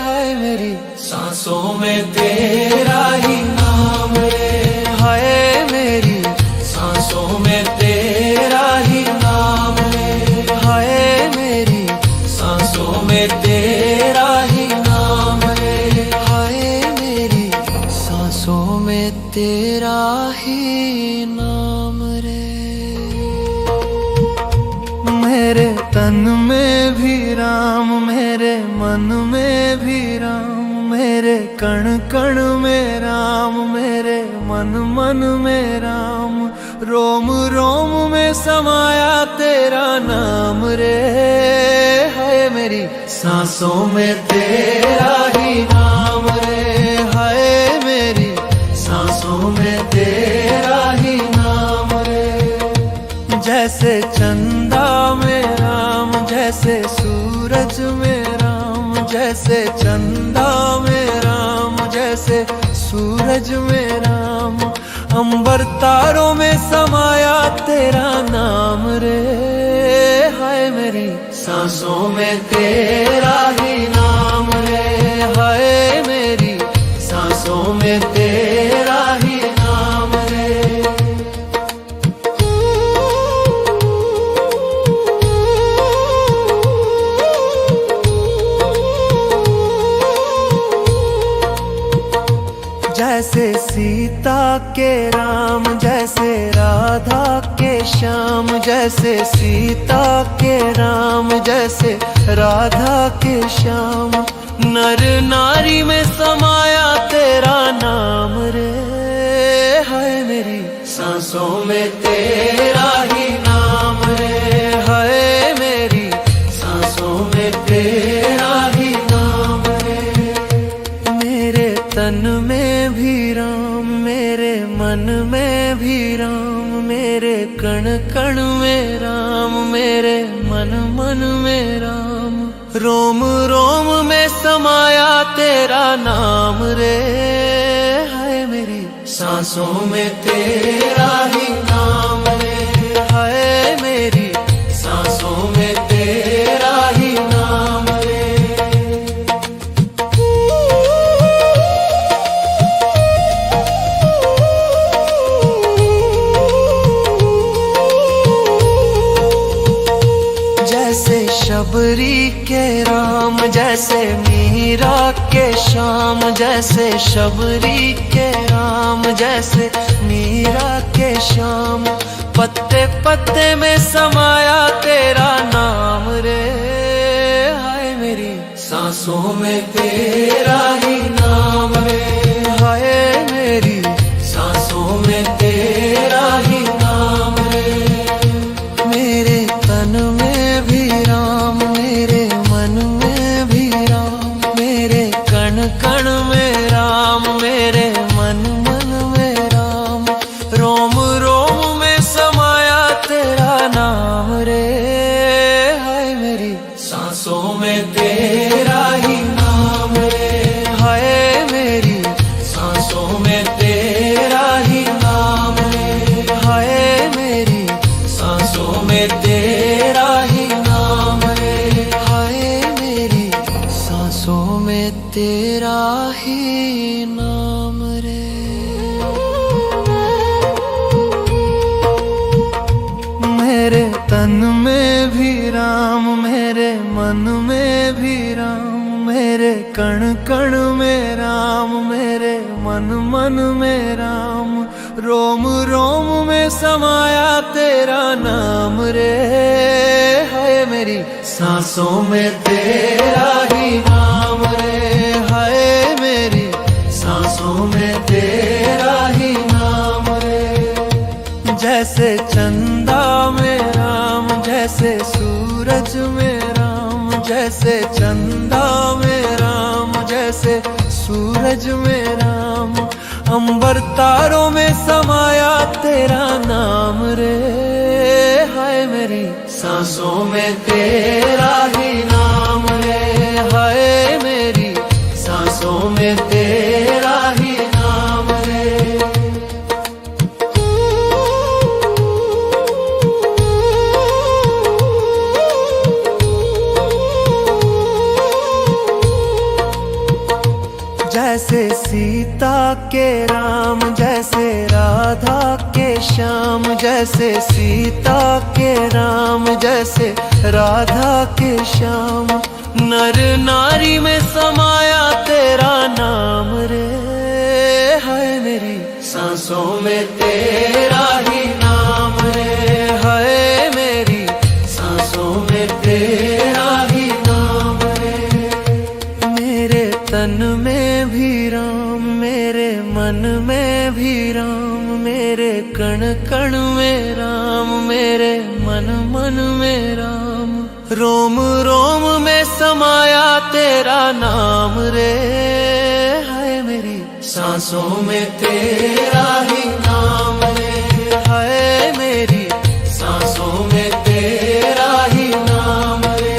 हाय मेरी सांसों में तेरा ही नाम रे, हाय मेरी सांसों में तेरा ही नाम रे, हाय मेरी सांसों में तेरा ही नाम रे, हाय मेरी सांसों में तेरा ही नाम रे। मेरे तन में भी राम, मेरे मन में भी राम, मेरे कण कण में राम, मेरे मन मन में राम। रोम रोम में समाया तेरा नाम रे, हाय मेरी सांसों में तेरा ही नाम रे, हाय मेरी सांसों में तेरा ही नाम रे। जैसे चंदा में राम, जैसे सूरज में राम, जैसे चंदा में राम, जैसे सूरज में राम। अंबर तारों में समाया तेरा नाम रे, हाय मेरी सांसों में तेरा ही नाम रे, हाय मेरी सांसों में तेरा ही नाम रे। जैसे सीता के राम, जैसे राधा के श्याम, जैसे सीता के राम, जैसे राधा के श्याम। नर नारी में समाया तेरा नाम रे, हाय मेरी सांसों में तेरा ही नाम रे, हाय मेरी सांसों में तेरा ही नाम रे। मेरे तन में भी राम, मेरे मन में भी राम, मेरे कण कण में राम, मेरे मन मन में राम। रोम रोम में समाया तेरा नाम रे, हाय मेरी सांसों में तेरा ही नाम रे, हाय मेरी सांसों में तेरा ही नाम रे। जैसे शबरी के राम, जैसे मीरा के श्याम, जैसे शबरी के राम, जैसे मीरा के श्याम। पत्ते पत्ते में समाया तेरा नाम रे, हाय मेरी सांसों में तेरा ही नाम रे, हाय मेरी सांसों में तेरा ही नाम रे। मेरे तन में भी राम, मेरे मन में भी राम, मेरे कण कण में राम, मेरे मन मन में राम। रोम रोम में समाया तेरा नाम रे, हाय मेरी सांसों में तेरा ही नाम रे, हाय मेरी सांसों में तेरा ही नाम रे। तन में भी राम, मेरे मन में भी राम, मेरे कण कण में राम, मेरे मन मन में राम, रोम रोम में समाया तेरा नाम रे। है मेरी सांसों में तेरा ही नाम रे, है मेरी सांसों में तेरा ही नाम रे। जैसे चंदा में राम, जैसे सूरज में राम, जैसे चंदा में राम, जैसे सूरज में राम, अंबर तारों में समाया तेरा नाम रे। हाय मेरी सांसों में तेरा ही नाम रे, हाय मेरी सांसों में तेरा ही नाम रे। जैसे सीता के राम, जैसे राधा के श्याम, जैसे सीता के राम, जैसे राधा के श्याम, नर नारी में समाया तेरा नाम रे। है मेरी सांसों में तेरा ही नाम रे, है मेरी सांसों में तेरा ही नाम रे। मेरे तन में भी राम, मेरे मन में भी राम, मेरे कण कण में राम, मेरे मन मन में राम, रोम रोम में समाया तेरा नाम रे। है मेरी सांसों में तेरा ही नाम रे, है मेरी सांसों में तेरा ही नाम रे।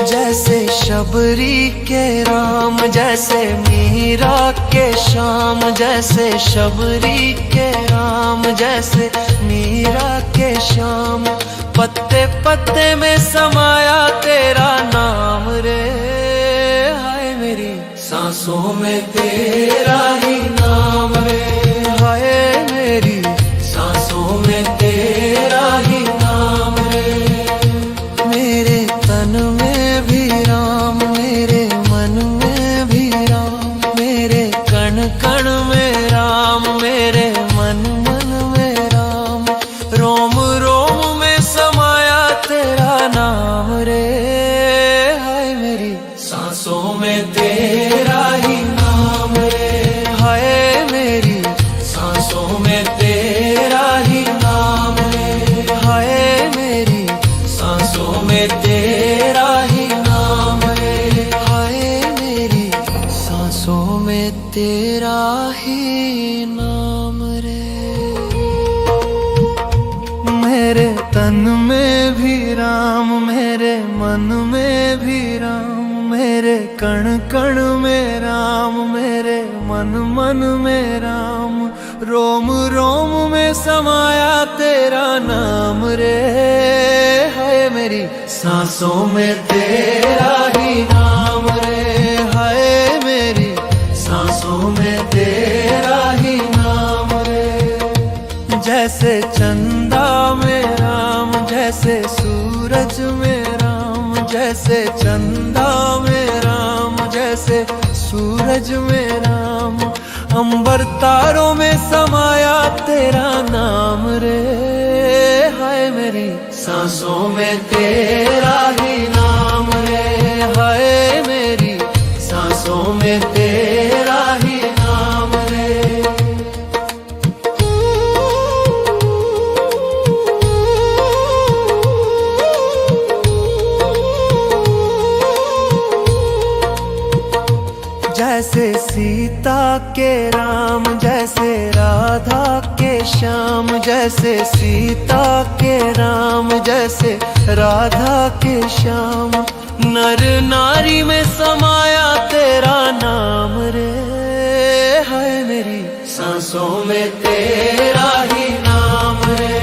जैसे शबरी के राम, जैसे मीरा के श्याम, जैसे शबरी के राम, जैसे मीरा के श्याम, पत्ते पत्ते में समाया तेरा नाम रे। हाय मेरी सांसों में तेरा ही नाम रे, हाय मेरी सांसों में तेरा ही नाम रे। मेरे तन में भी राम, मेरे मन में भी राम, मेरे कण कण में राम, मेरे मन मन में राम, रोम रोम में समाया तेरा नाम रे। हाय मेरी सांसों में तेरा ही नाम रे, हाय मेरी सांसों में तेरा ही नाम रे, हाय मेरी सांसों में तेरा ही नाम रे, हाय मेरी सांसों में तेरा ही नाम रे। मेरे तन में भी राम, मेरे मन में भी राम, मेरे कण कण में राम, मेरे मन मन में राम, रोम रोम में समाया तेरा नाम रे। है मेरी सांसों में तेरा ही नाम रे, है मेरी सांसों में तेरा ही नाम रे। जैसे चंदा में राम, जैसे सूरज में राम, जैसे चंदा में राम, जैसे सूरज में राम, अंबर तारों में समाया तेरा नाम रे। हाय मेरी सांसों में तेरा ही नाम रे, हाय मेरी सांसों में तेरा ही नाम रे। जैसे सीता के राम, जैसे राधा के श्याम, जैसे सीता के राम, जैसे राधा के श्याम, नर नारी में समाया तेरा नाम रे। है मेरी सांसों में तेरा ही नाम रे,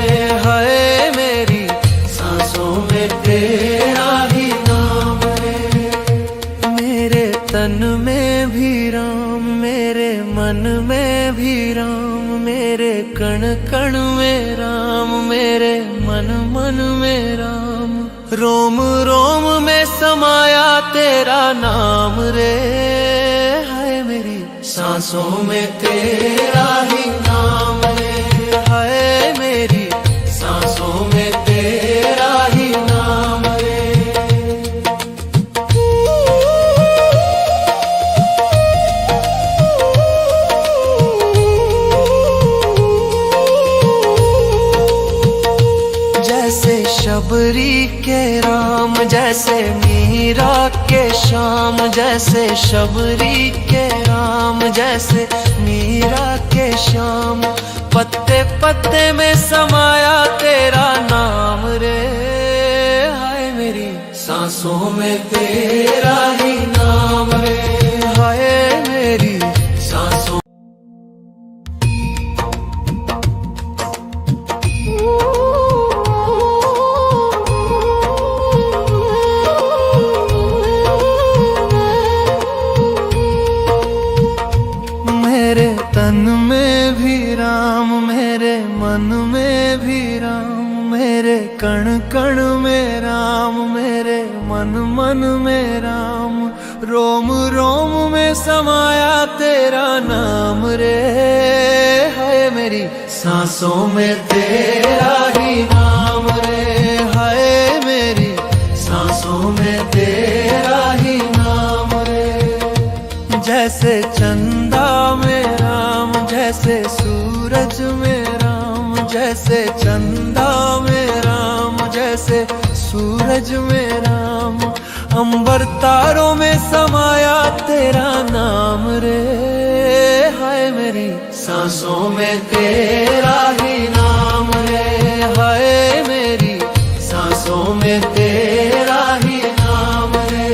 है मेरी सांसों में तेरा ही नाम रे। तन मन में राम, रोम रोम में समाया तेरा नाम रे। हाय मेरी सांसों में तेरा ही नाम रे, हाय मेरी सांसों में तेरा ही नाम रे। जैसे शबरी के राम, जैसे मीरा के श्याम, जैसे शबरी के राम, जैसे मीरा के श्याम, पत्ते पत्ते में समाया तेरा नाम रे। हाय मेरी सांसों में तेरा ही नाम रे, हाय मेरी सांसों। मेरे तन में भी राम, मेरे मन में भी राम, मेरे कण कण में राम, मेरे मन मन में राम, रोम रोम में समाया तेरा नाम रे। हाय मेरी सांसों में तेरा ही नाम रे, हाय मेरी सांसों में तेरा ही नाम रे। जैसे चंदा में राम, जैसे सूरज में राम, जैसे चंदा में राम, जैसे सूरज में राम, अंबर तारों में समाया तेरा नाम रे। हाय मेरी सांसों में तेरा ही नाम रे, हाय मेरी सांसों में तेरा ही नाम रे।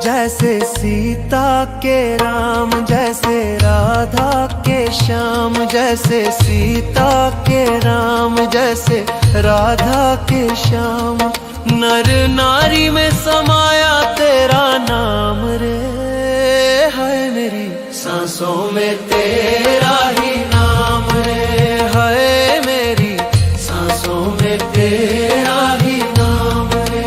जैसे सीता के राम, जैसे राधा के श्याम, जैसे सीता के राम, जैसे राधा के श्याम, नर नारी में समाया तेरा नाम रे। हाय मेरी सांसों में तेरा ही नाम रे, हाय मेरी सांसों में तेरा ही नाम रे।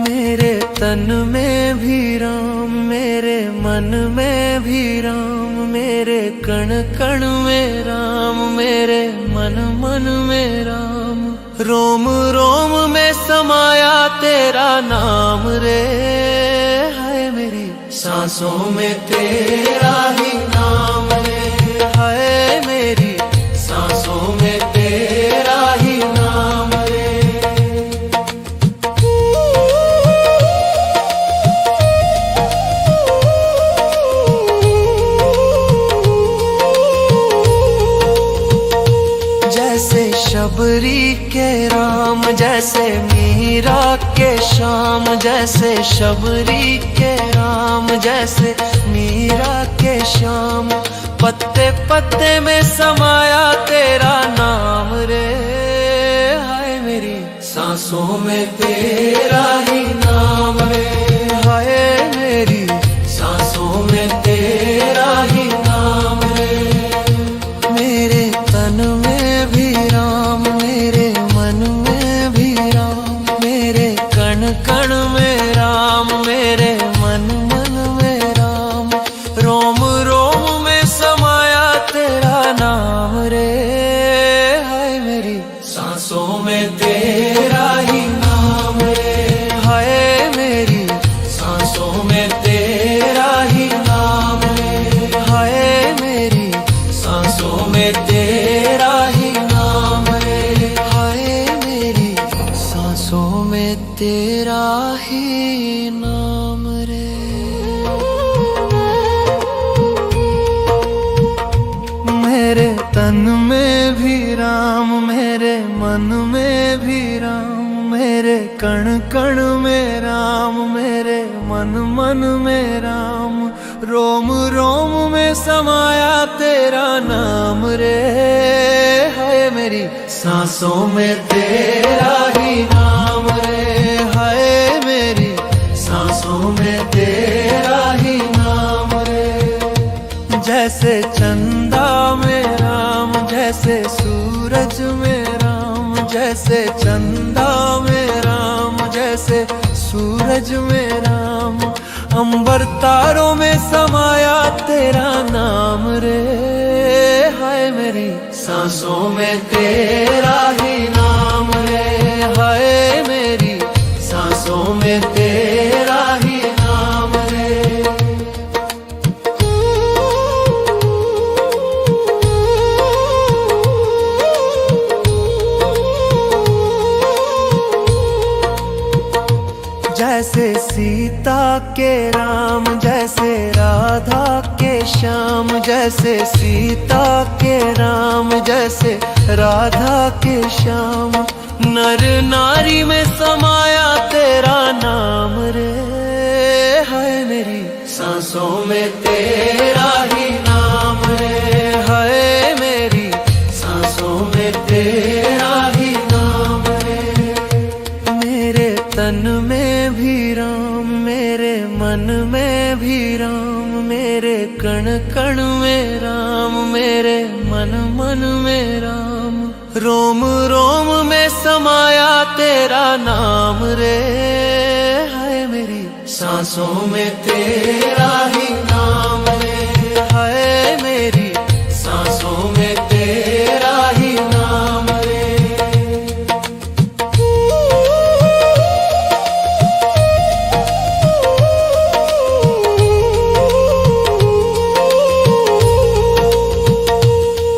मेरे तन में भी राम, मेरे मन में भी राम, मेरे कण कण में राम, मेरे मन मन में राम, रोम रोम में समाया तेरा नाम रे। हाय मेरी सांसों में तेरा ही नाम रे, हाय मेरी सांसों में तेरा ही नाम रे। जैसे शबरी के राम, जैसे मीरा के श्याम, जैसे शबरी के राम, जैसे मीरा के श्याम, पत्ते पत्ते में समाया तेरा नाम रे। हाय मेरी सांसों में तेरा ही नाम रे, हाय मेरी सांसों में तेरा ही नाम रे। मेरे तन में भी राम, मेरे मन में भी राम, मेरे कण कण में राम, मेरे मन मन में राम, रोम रोम में समाया तेरा नाम रे। हाय मेरी सांसों में तेरा ही नाम रे, हाय मेरी सांसों में तेरा ही नाम रे, हाय मेरी सांसों में तेरा ही नाम रे, हाय मेरी सांसों में तेरा ही नाम रे। मेरे तन में भी राम, मेरे मन में भी राम, मेरे कण कण में राम, मेरे मन मन में राम, रोम रोम में समाया तेरा नाम रे। हाय मेरी सांसों में तेरा ही नाम रे, हाय मेरी जैसे सूरज में राम। अंबर तारों में समाया तेरा नाम रे, हाय मेरी सांसों में तेरा ही नाम रे, हाय मेरी सांसों में तेरा ही नाम रे। जैसे सीता के राम, जैसे राधा के श्याम, जैसे सीता के राम, जैसे राधा के श्याम। नर नारी में समाया तेरा नाम रे, हाय मेरी सांसों में तेरा ही नाम रे, हाय मेरी सांसों में तेरा ही नाम रे। मेरे तन में भी राम, मेरे मन में भी राम, मेरे कण कण में राम, मेरे मन मन में राम। रोम रोम में समाया तेरा नाम रे, हाय मेरी सांसों में तेरा ही नाम रे, हाय मेरी सांसों में तेरा ही नाम रे।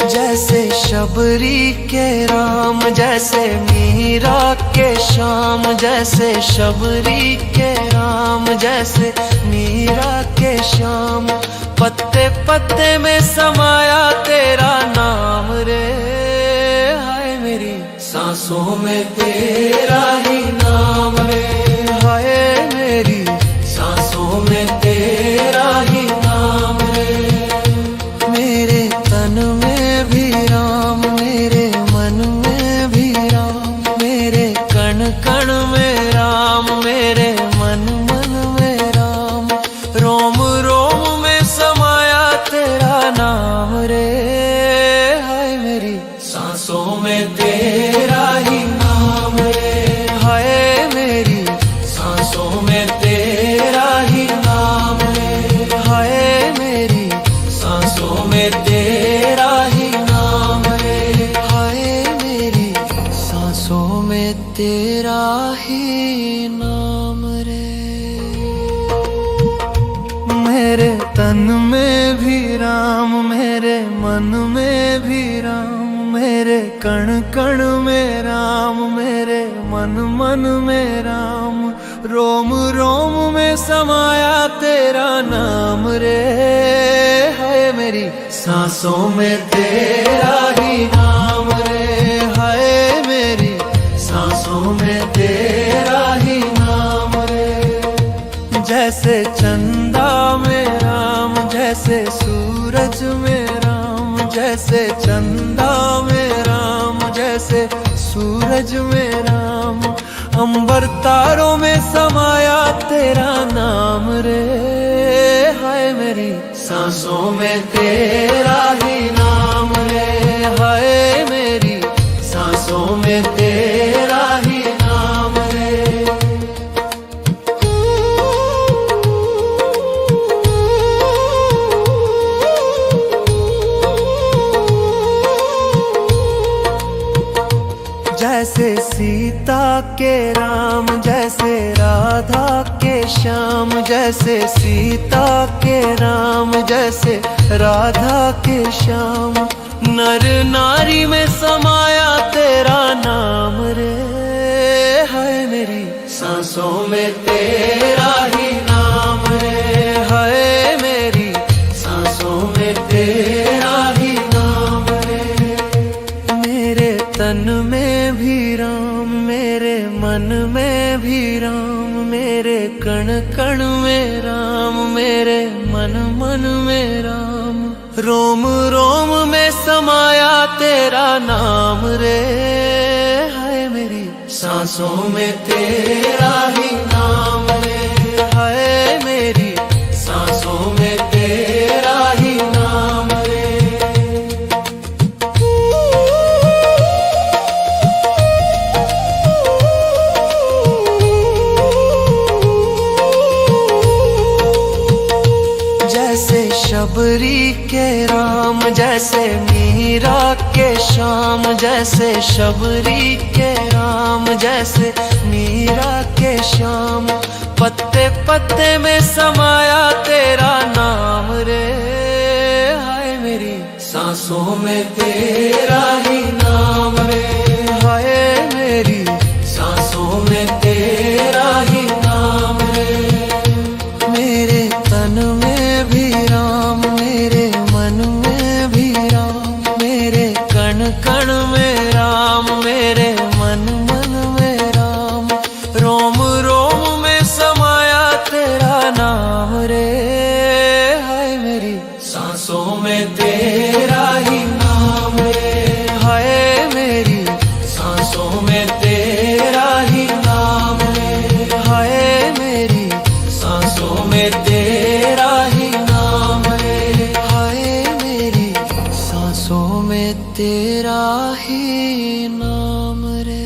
जैसे शबरी के राम, जैसे मीरा के श्याम, जैसे शबरी के राम, जैसे मीरा के श्याम। पत्ते पत्ते में समाया तेरा नाम रे, हाय मेरी सांसों में तेरा ही नाम रे, हाय मेरी सांसों में तेरा ही नाम रे। मेरे तन में भी राम, मेरे मन में भी राम, मेरे कण कण में राम, मेरे मन मन में राम। रोम रोम में समाया तेरा नाम रे, हाय मेरी सांसों में तेरा ही नाम रे, हाय मेरी सांसों में तेरा ही नाम रे, हाय मेरी सांसों में तेरा ही नाम रे, हाय मेरी सांसों में तेरा ही नाम रे। मेरे तन में भी राम, मेरे मन में भी राम, मेरे कण कण में राम, मेरे मन मन में राम। रोम रोम में समाया तेरा नाम रे, हाय मेरी सांसों में तेरा ही नाम रे, हाय मेरी सांसों में तेरा ही नाम रे। जैसे चंदा में राम, जैसे सूरज में राम, जैसे चंदा में राम, जैसे सूरज में राम। अंबर तारों में समाया तेरा नाम रे, हाय मेरी सांसों में तेरा ही नाम रे, हाय मेरी सांसों में तेरा ही नाम रे। जैसे सीता के राम, जैसे राधा के श्याम, जैसे सीता के राम, जैसे राधा के श्याम। नर नारी में समाया तेरा नाम रे, हाय मेरी सांसों में तेरा ही नाम रे, हाय मेरी सांसों में तेरा ही नाम रे। मेरे तन में भी राम, मेरे मन में भी राम, मेरे कण कण में राम, मेरे मन मन में राम। रोम रोम में समाया तेरा नाम रे, हाय मेरी सांसों में तेरा ही नाम रे, हाय मेरी सांसों में तेरा ही नाम रे। शबरी के राम, जैसे मीरा के श्याम, जैसे शबरी के राम, जैसे मीरा के श्याम। पत्ते पत्ते में समाया तेरा नाम रे, हाय मेरी सांसों में तेरा ही नाम रे, हाय मेरी सांसों में तेरा ही नाम रे। मेरे तन में भी राम, मेरे मन में भी राम, मेरे कण कण में राम, मेरे मन मन में राम। रोम रोम में समाया तेरा नाम रे, हाय मेरी सांसों में तेरा ही नाम रे, हाय मेरी सांसों में तेरा ही नाम रे, हाय मेरी सांसों में तेरा ही नाम रे, हाय मेरी सांसों में तेरा ही नाम रे।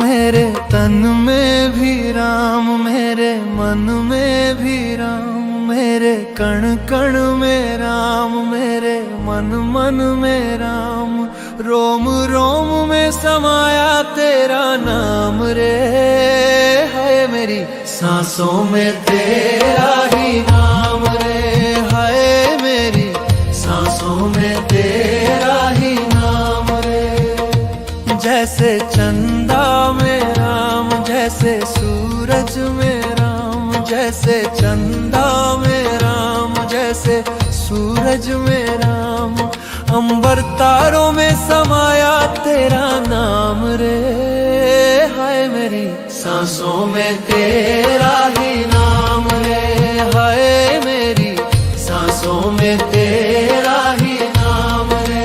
मेरे तन में भी राम, मेरे मन में भी राम, मेरे कण कण में राम, मेरे मन मन में राम। रोम रोम में समाया तेरा नाम रे, हाय मेरी सांसों में तेरा ही नाम रे, हाय मेरी सांसों में तेरा ही नाम रे। जैसे चंदा में राम, जैसे सूरज में राम, जैसे चंदा में राम, जैसे सूरज में राम। अंबर तारों में समाया तेरा नाम रे, हाय मेरी सांसों में तेरा ही नाम रे, हाय मेरी सांसों में तेरा ही नाम रे।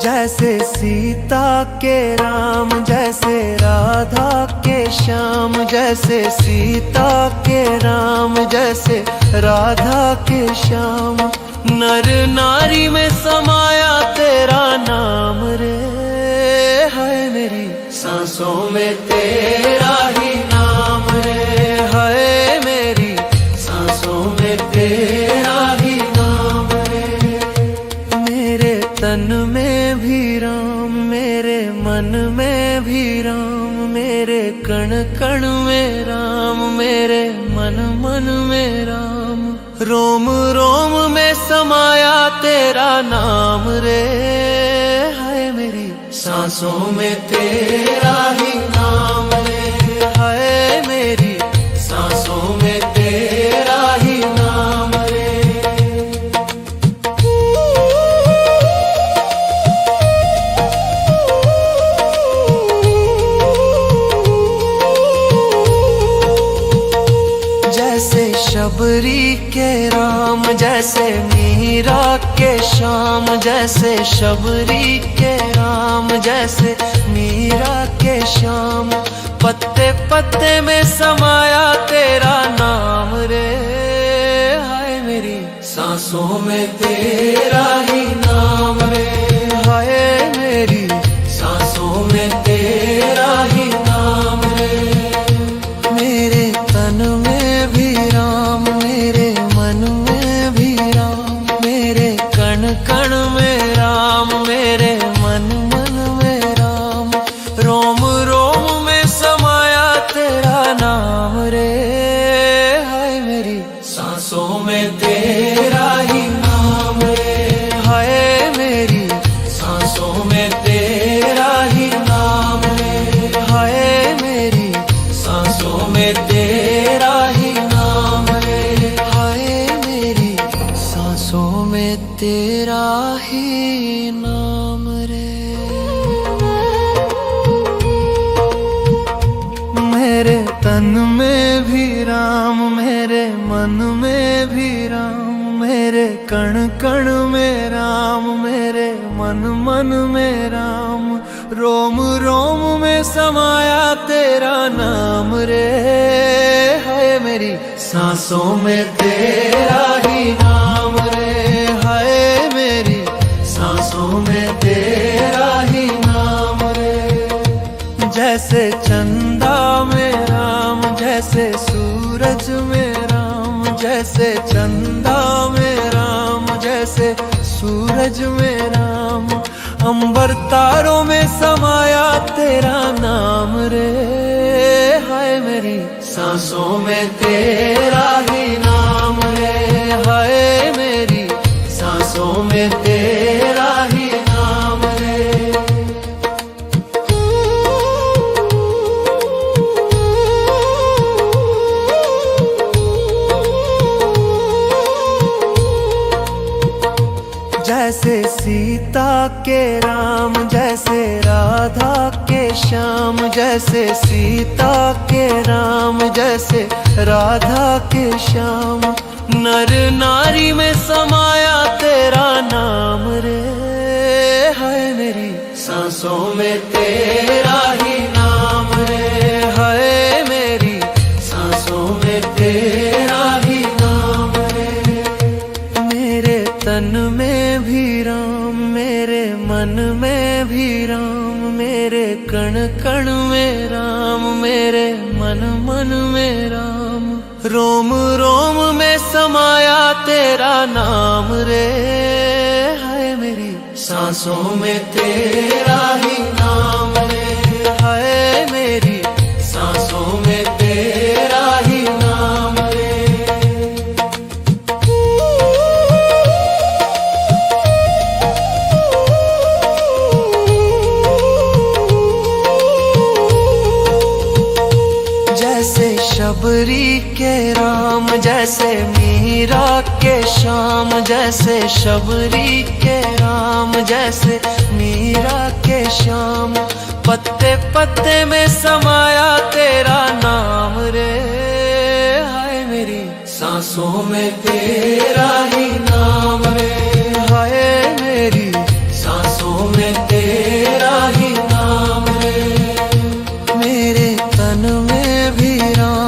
जैसे सीता के राम, जैसे राधा के श्याम, जैसे सीता के राम, जैसे राधा के श्याम। नर नारी में समाया तेरा नाम रे, हाय मेरी सांसों में तेरा ही नाम रे, हाय मेरी सांसों में तेरा ही नाम रे। मेरे तन में भी राम, मेरे मन में भी राम, मेरे कण कण में राम, मेरे मन मन में राम। रोम रोम में समाया तेरा नाम रे, हाय मेरी सांसों में तेरा ही नाम रे, हाय मेरी सांसों में तेरा ही नाम रे। जैसे शबरी के राम, जैसे मीरा के श्याम, जैसे शबरी के राम, जैसे मीरा के श्याम। पत्ते पत्ते में समाया तेरा नाम रे, हाय मेरी सांसों में तेरा ही नाम रे, हाय मेरी सांसों में तेरा ही नाम रे। मेरे तन में भी राम, मेरे मन में भी राम, मेरे कण कण में राम, मेरे मन मन में राम। रोम रोम में समाया तेरा नाम रे, हाय मेरी सांसों में तेरा ही नाम रे, हाय मेरी सांसों में तेरा ही नाम रे, हाय मेरी सांसों में तेरा ही नाम रे, हाय मेरी सांसों में तेरा ही नाम रे। मेरे तन में भी राम, मेरे मन में भी राम, मेरे कण कण में राम, मेरे मन मन में राम। रोम रोम में समाया तेरा नाम रे, हाय मेरी सांसों में तेरा ही नाम। जैसे सूरज में राम, जैसे चंदा में राम, जैसे सूरज में राम। अंबर तारों में समाया तेरा नाम रे, हाय मेरी सांसों में तेरा ही नाम रे, हाय मेरी सांसों में तेरा ही नाम रे। जैसे सीता के राम, जैसे राधा के श्याम, जैसे सीता के राम, जैसे राधा के श्याम। नर नारी में समाया तेरा नाम रे, हाय मेरी सांसों में तेरा ही नाम रे, हाय मेरी सांसों में तेरा ही नाम रे। मेरे तन में भी राम, मेरे मन में भी राम, मेरे कण कण में राम, मेरे मन मन में राम। रोम रोम में समाया तेरा नाम रे, हाय मेरी सांसों में तेरा ही नाम रे, हाय मेरी सांसों में तेरा ही नाम रे। जैसे शबरी के राम, जैसे मीरा के श्याम, जैसे शबरी के राम, जैसे मीरा के श्याम। पत्ते पत्ते में समाया तेरा नाम रे, हाय मेरी सांसों में तेरा ही नाम रे, हाय मेरी सांसों में तेरा ही नाम रे। मेरे तन में भी राम,